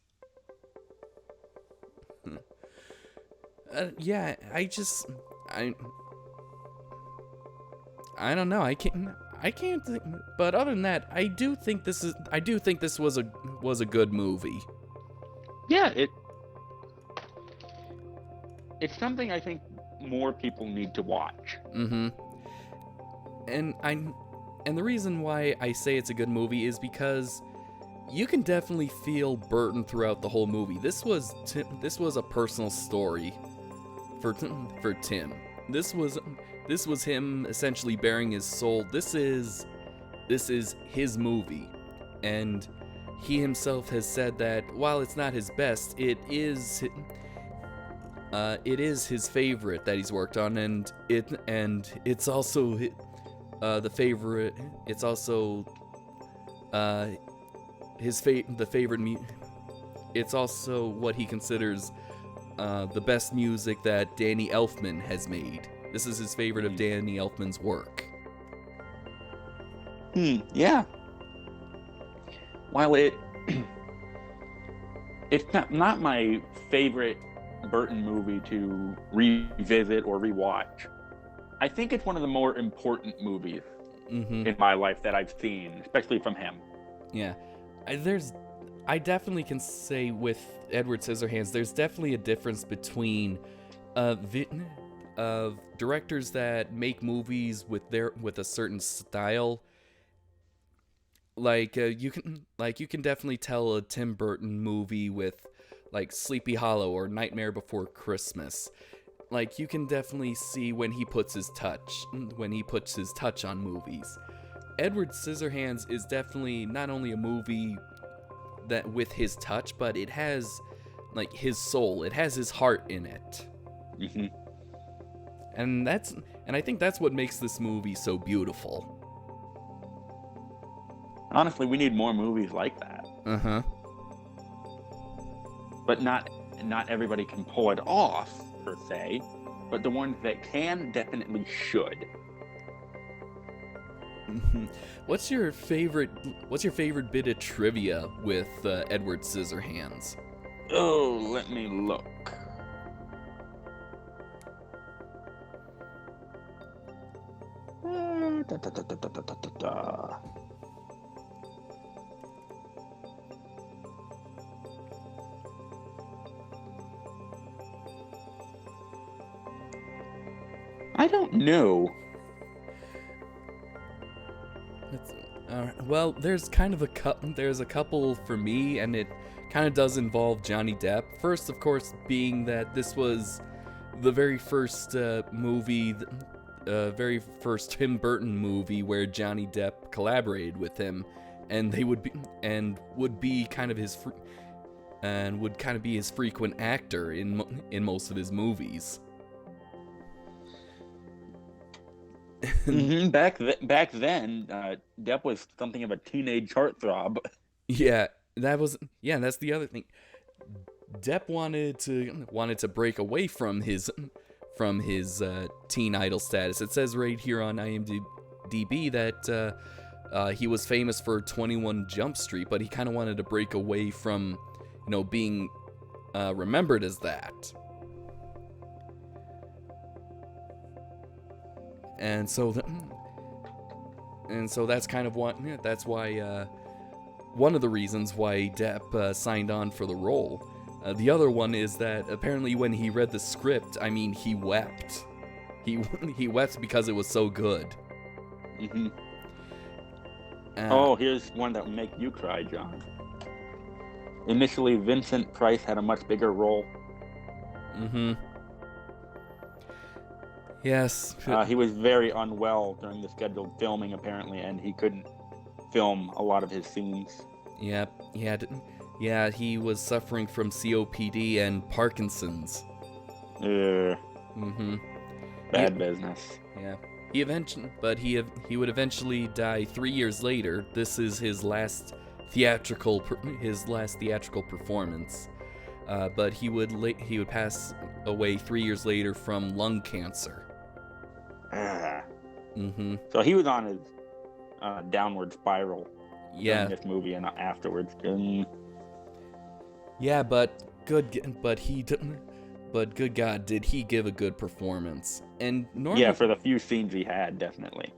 Yeah, I don't know. I can't think, but other than that, I do think this was a good movie. Yeah, it's something I think more people need to watch. Mm-hmm. And the reason why I say it's a good movie is because you can definitely feel Burton throughout the whole movie. This was a personal story for Tim. This was him essentially bearing his soul. This is his movie, and he himself has said that while it's not his best, it is his favorite that he's worked on, and it's also the favorite. It's also the favorite. It's also what he considers the best music that Danny Elfman has made. This is his favorite of Danny Elfman's work. Yeah. While it's not my favorite Burton movie to revisit or rewatch, I think it's one of the more important movies in my life that I've seen, especially from him. Yeah. I definitely can say with Edward Scissorhands, there's definitely a difference between directors that make movies with a certain style. Like you can definitely tell a Tim Burton movie with like Sleepy Hollow or Nightmare Before Christmas. Like you can definitely see when he puts his touch on movies. Edward Scissorhands is definitely not only a movie that with his touch, but it has like his soul. It has his heart in it. Mm-hmm. And I think that's what makes this movie so beautiful. Honestly, we need more movies like that. Uh-huh. But not everybody can pull it off, per se. But the ones that can definitely should. Mm-hmm. What's your favorite bit of trivia with Edward Scissorhands? Oh, let me look. I don't know. Well, there's kind of a couple for me, and it kind of does involve Johnny Depp. First, of course, being that this was the very first very first Tim Burton movie where Johnny Depp collaborated with him, and would kind of be his frequent actor in most of his movies. Mm-hmm. Back then, Depp was something of a teenage heartthrob. Yeah, that's the other thing. Depp wanted to break away from his teen idol status. It says right here on IMDb that he was famous for 21 Jump Street, but he kind of wanted to break away from, being remembered as that. And so that's kind of that's why one of the reasons why Depp signed on for the role. The other one is that apparently when he read the script, he wept. He wept because it was so good. Mm-hmm. Here's one that will make you cry, John. Initially, Vincent Price had a much bigger role. Mm-hmm. Yes. He was very unwell during the scheduled filming, apparently, and he couldn't film a lot of his scenes. Yep. Yeah, he was suffering from COPD and Parkinson's. Mm-hmm. Bad business. Yeah. He would eventually die 3 years later. This is his last theatrical performance. But he would pass away 3 years later from lung cancer. Mm-hmm. So he was on his downward spiral. Yeah. In this movie and afterwards. Yeah, but good God, did he give a good performance? And normally, yeah, for the few scenes he had, definitely.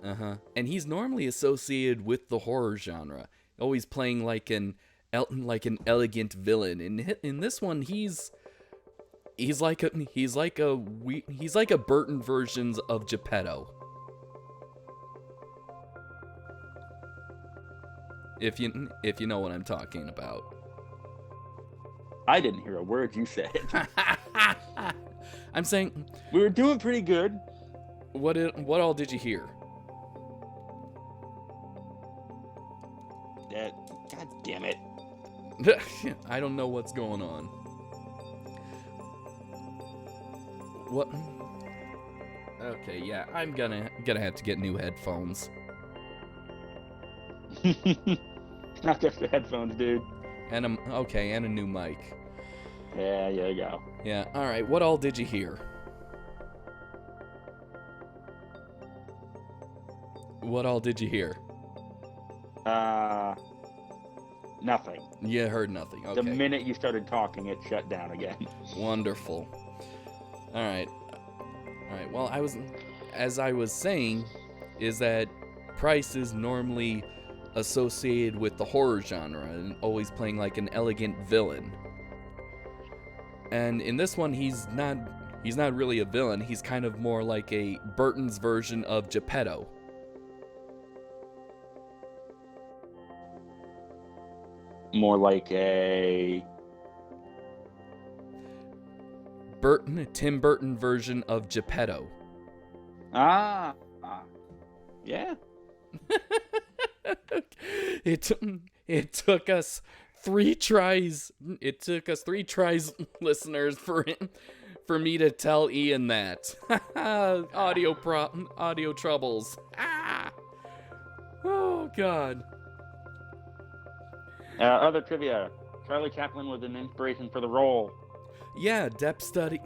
And he's normally associated with the horror genre, always playing like an elegant villain. In this one, he's like a Burton versions of Geppetto. If you know what I'm talking about. I didn't hear a word you said. I'm saying we were doing pretty good. What all did you hear? God damn it. I don't know what's going on. What? Okay, yeah, I'm gonna have to get new headphones. Not just the headphones, dude. And a new mic. Yeah, there you go. Yeah, alright, what all did you hear? What all did you hear? Nothing. You heard nothing, okay. The minute you started talking, it shut down again. Wonderful. Alright, well, as I was saying, is that Price is normally associated with the horror genre and always playing like an elegant villain. And in this one, he's not really a villain. He's kind of more like a Burton's version of Geppetto. More like a Tim Burton version of Geppetto. Yeah. It took us 3 tries. It took us 3 tries, listeners, for me to tell Ian that. Audio troubles. Oh God. Other trivia: Charlie Chaplin was an inspiration for the role. Yeah, Depp studied.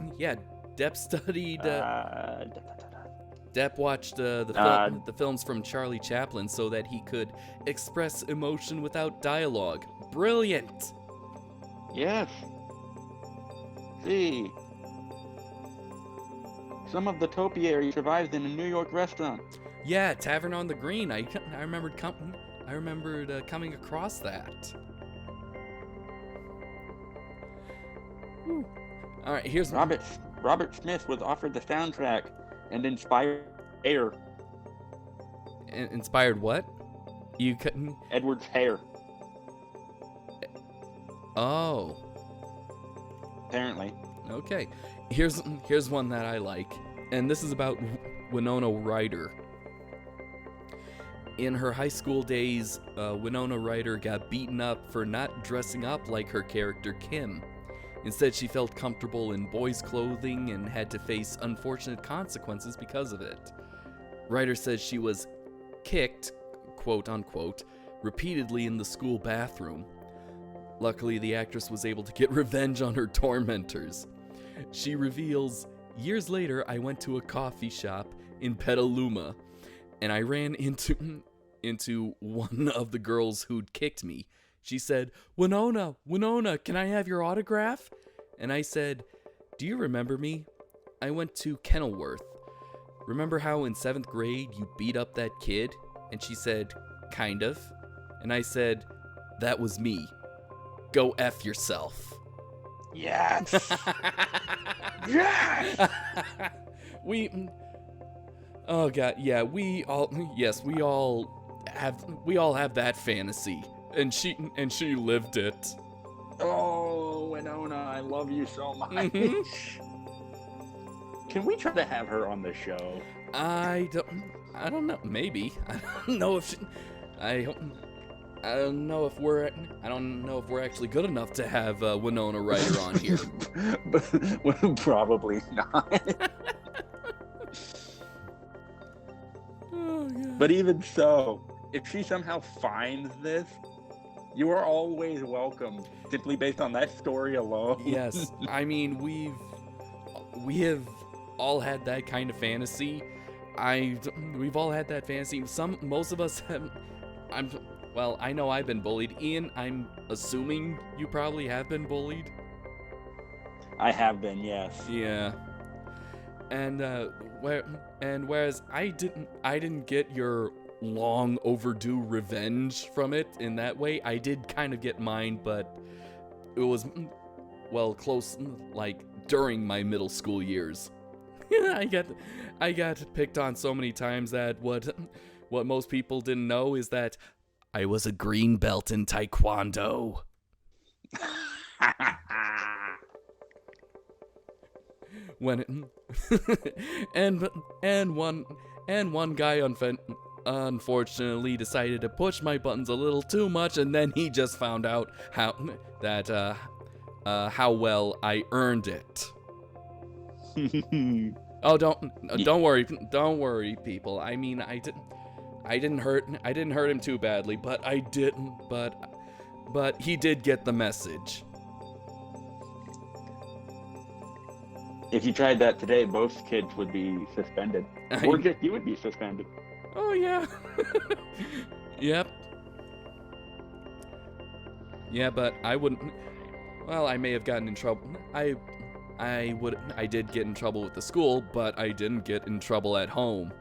Depp watched the films from Charlie Chaplin so that he could express emotion without dialogue. Brilliant! Yes. See. Some of the topiary survived in a New York restaurant. Yeah, Tavern on the Green. I remembered coming across that. Whew. All right, here's Robert Smith was offered the soundtrack and inspired hair. Inspired what? You couldn't. Edward's hair. Oh. Apparently. Okay. Here's one that I like, and this is about Winona Ryder. In her high school days, Winona Ryder got beaten up for not dressing up like her character Kim. Instead, she felt comfortable in boys' clothing and had to face unfortunate consequences because of it. Ryder says she was kicked, quote unquote, repeatedly in the school bathroom. Luckily, the actress was able to get revenge on her tormentors. She reveals, "Years later, I went to a coffee shop in Petaluma, and I ran into one of the girls who'd kicked me. She said, 'Winona, can I have your autograph?' And I said, 'Do you remember me? I went to Kenilworth. Remember how in 7th grade you beat up that kid?' And she said, 'Kind of.' And I said, 'That was me. Go F yourself.'" Yes. Yes. Oh God, yeah, we all have that fantasy. And she lived it. Oh, Winona, I love you so much. Mm-hmm. Can we try to have her on the show? I don't know. Maybe. I don't know if I don't know if we're actually good enough to have Winona Ryder on here. Probably not. Oh, God. But even so, if she somehow finds this, you are always welcome, simply based on that story alone. Yes, I mean we have all had that kind of fantasy. We've all had that fantasy. Most of us have. I know I've been bullied. Ian, I'm assuming you probably have been bullied. I have been, yes. Yeah. And whereas I didn't get your long overdue revenge from it in that way. I did kind of get mine, but it was close, like during my middle school years. I got picked on so many times that what most people didn't know is that I was a green belt in Taekwondo. When one guy unfortunately decided to push my buttons a little too much, and then he just found out how well I earned it. Oh, don't worry, people. I mean, I didn't hurt him too badly, but he did get the message. If you tried that today, both kids would be suspended. Or just you would be suspended. Oh, yeah. Yep. Yeah, but I wouldn't. Well, I may have gotten in trouble. I did get in trouble with the school, but I didn't get in trouble at home.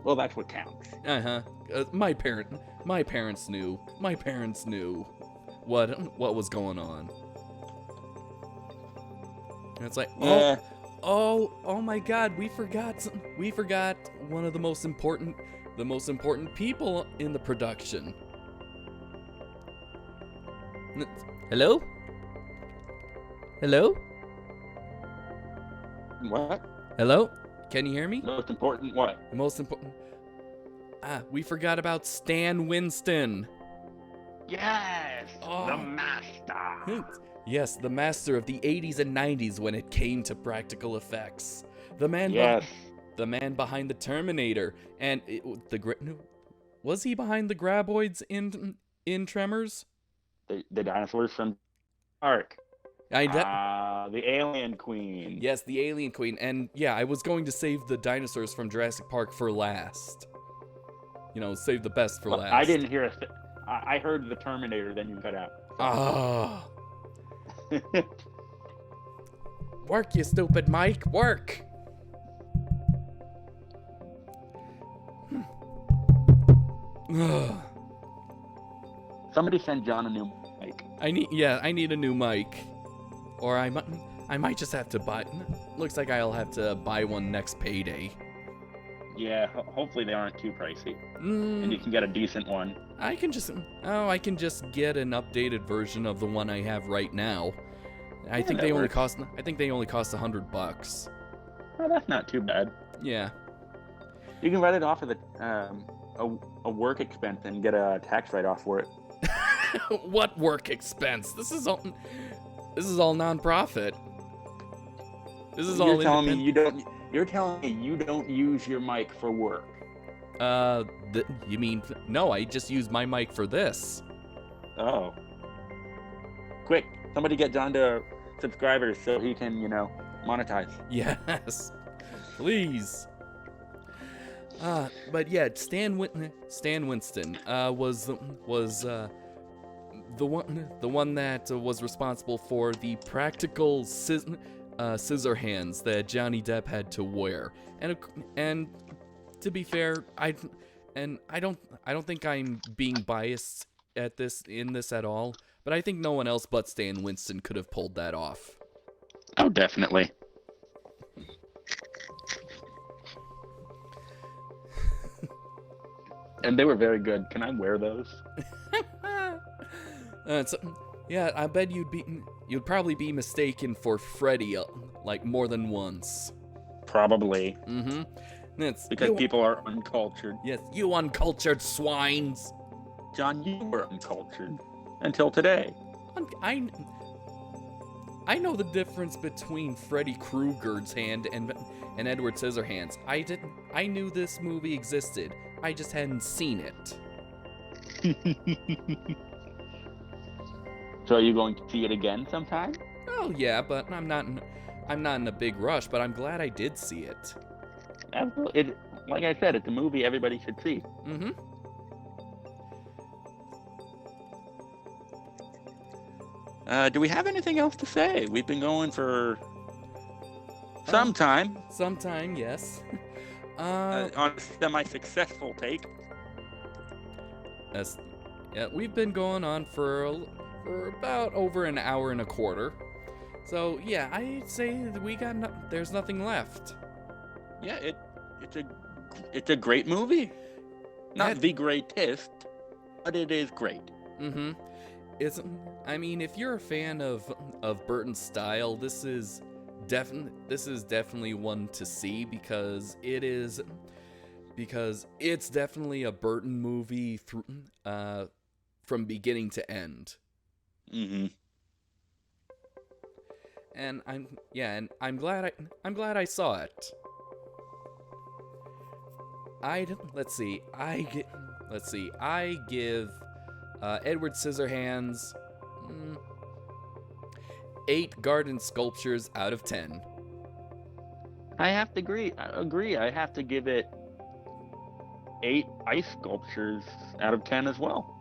Well, that's what counts. My parents knew. My parents knew what was going on. And it's like, oh my God, we forgot one of the most important people in the production. Hello? Hello? What? Hello? Can you hear me? Most important what? The most important. We forgot about Stan Winston. Yes, the master. Yes, the master of the 80s and 90s when it came to practical effects. The man behind the Terminator. And was he behind the graboids in Tremors? The dinosaurs from Park. The Alien Queen. Yes, the Alien Queen. And yeah, I was going to save the dinosaurs from Jurassic Park for last. Save the best for last. I didn't hear I heard the Terminator, then you cut out. Work, you stupid Mike, work! Somebody send John a new mic. I need a new mic. Or I might just have to buy. Looks like I'll have to buy one next payday. Yeah, hopefully they aren't too pricey. And you can get a decent one. I can just get an updated version of the one I have right now. I think they only cost $100. Oh, that's not too bad. Yeah. You can write it off of a work expense and get a tax write-off for it. What work expense? This is all nonprofit. This is all. You're telling me you don't use your mic for work. You mean no? I just use my mic for this. Oh. Quick, somebody get John to subscribers so he can, monetize. Yes, please. But yeah, Stan Winston was the one that was responsible for the practical Scissorhands that Johnny Depp had to wear, and to be fair, I don't think I'm being biased in this at all, but I think no one else but Stan Winston could have pulled that off. Oh, definitely. And they were very good. Can I wear those? Yeah, I bet you'd probably be mistaken for Freddy, like more than once. Probably. Mm-hmm. Because people are uncultured. Yes, you uncultured swines. John, you were uncultured until today. I know the difference between Freddy Krueger's hand and Edward Scissorhands. I knew this movie existed. I just hadn't seen it. So are you going to see it again sometime? Oh yeah, but I'm not in a big rush, but I'm glad I did see it. Absolutely. Like I said, it's a movie everybody should see. Mm-hmm. Do we have anything else to say? We've been going for some time. Sometime, yes. On a semi-successful take. Yeah, we've been going on for about over an hour and a quarter. So yeah, I'd say that there's nothing left. Yeah, it's a great movie. Not the greatest, but it is great. Mm-hmm. If you're a fan of Burton's style, this is definitely one to see because it's definitely a Burton movie from beginning to end. Mm-hmm. And I'm glad I saw it. I give Edward Scissorhands 8 garden sculptures out of 10. I have to agree. I have to give it 8 ice sculptures out of 10 as well.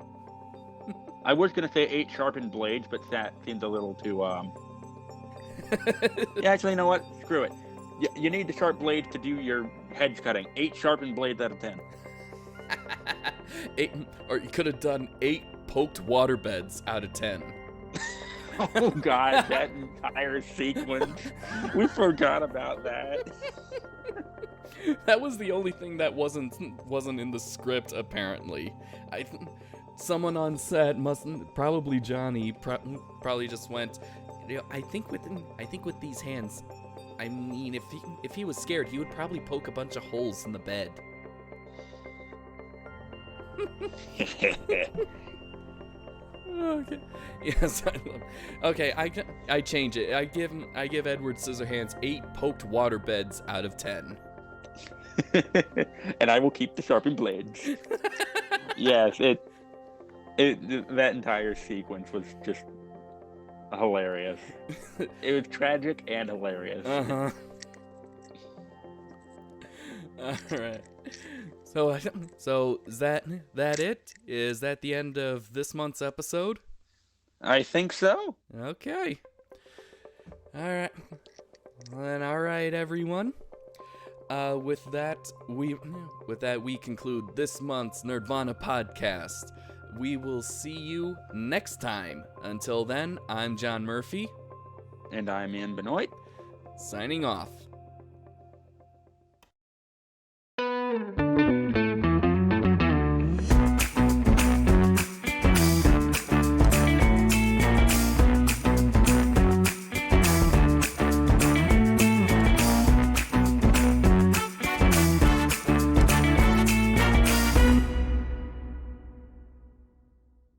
I was gonna say 8 sharpened blades, but that seems a little too Yeah, actually, you know what? Screw it. You need the sharp blades to do your hedge cutting. 8 sharpened blades out of 10. 8, or you could have done 8 poked water beds out of 10. Oh God, that entire sequence. We forgot about that. That was the only thing that wasn't in the script, apparently. Someone on set probably Johnny, probably just went, I think with these hands, if he was scared, he would probably poke a bunch of holes in the bed. Okay. Yes. Okay. I change it. I give Edward Scissorhands 8 poked water beds out of 10. And I will keep the sharpened blades. Yes. That entire sequence was just hilarious. It was tragic and hilarious. Uh-huh. All right. So is that it? Is that the end of this month's episode? I think so. Okay. All right. Then all right, everyone. With that we conclude this month's Nerdvana podcast. We will see you next time. Until then, I'm John Murphy. And I'm Ian Benoit. Signing off.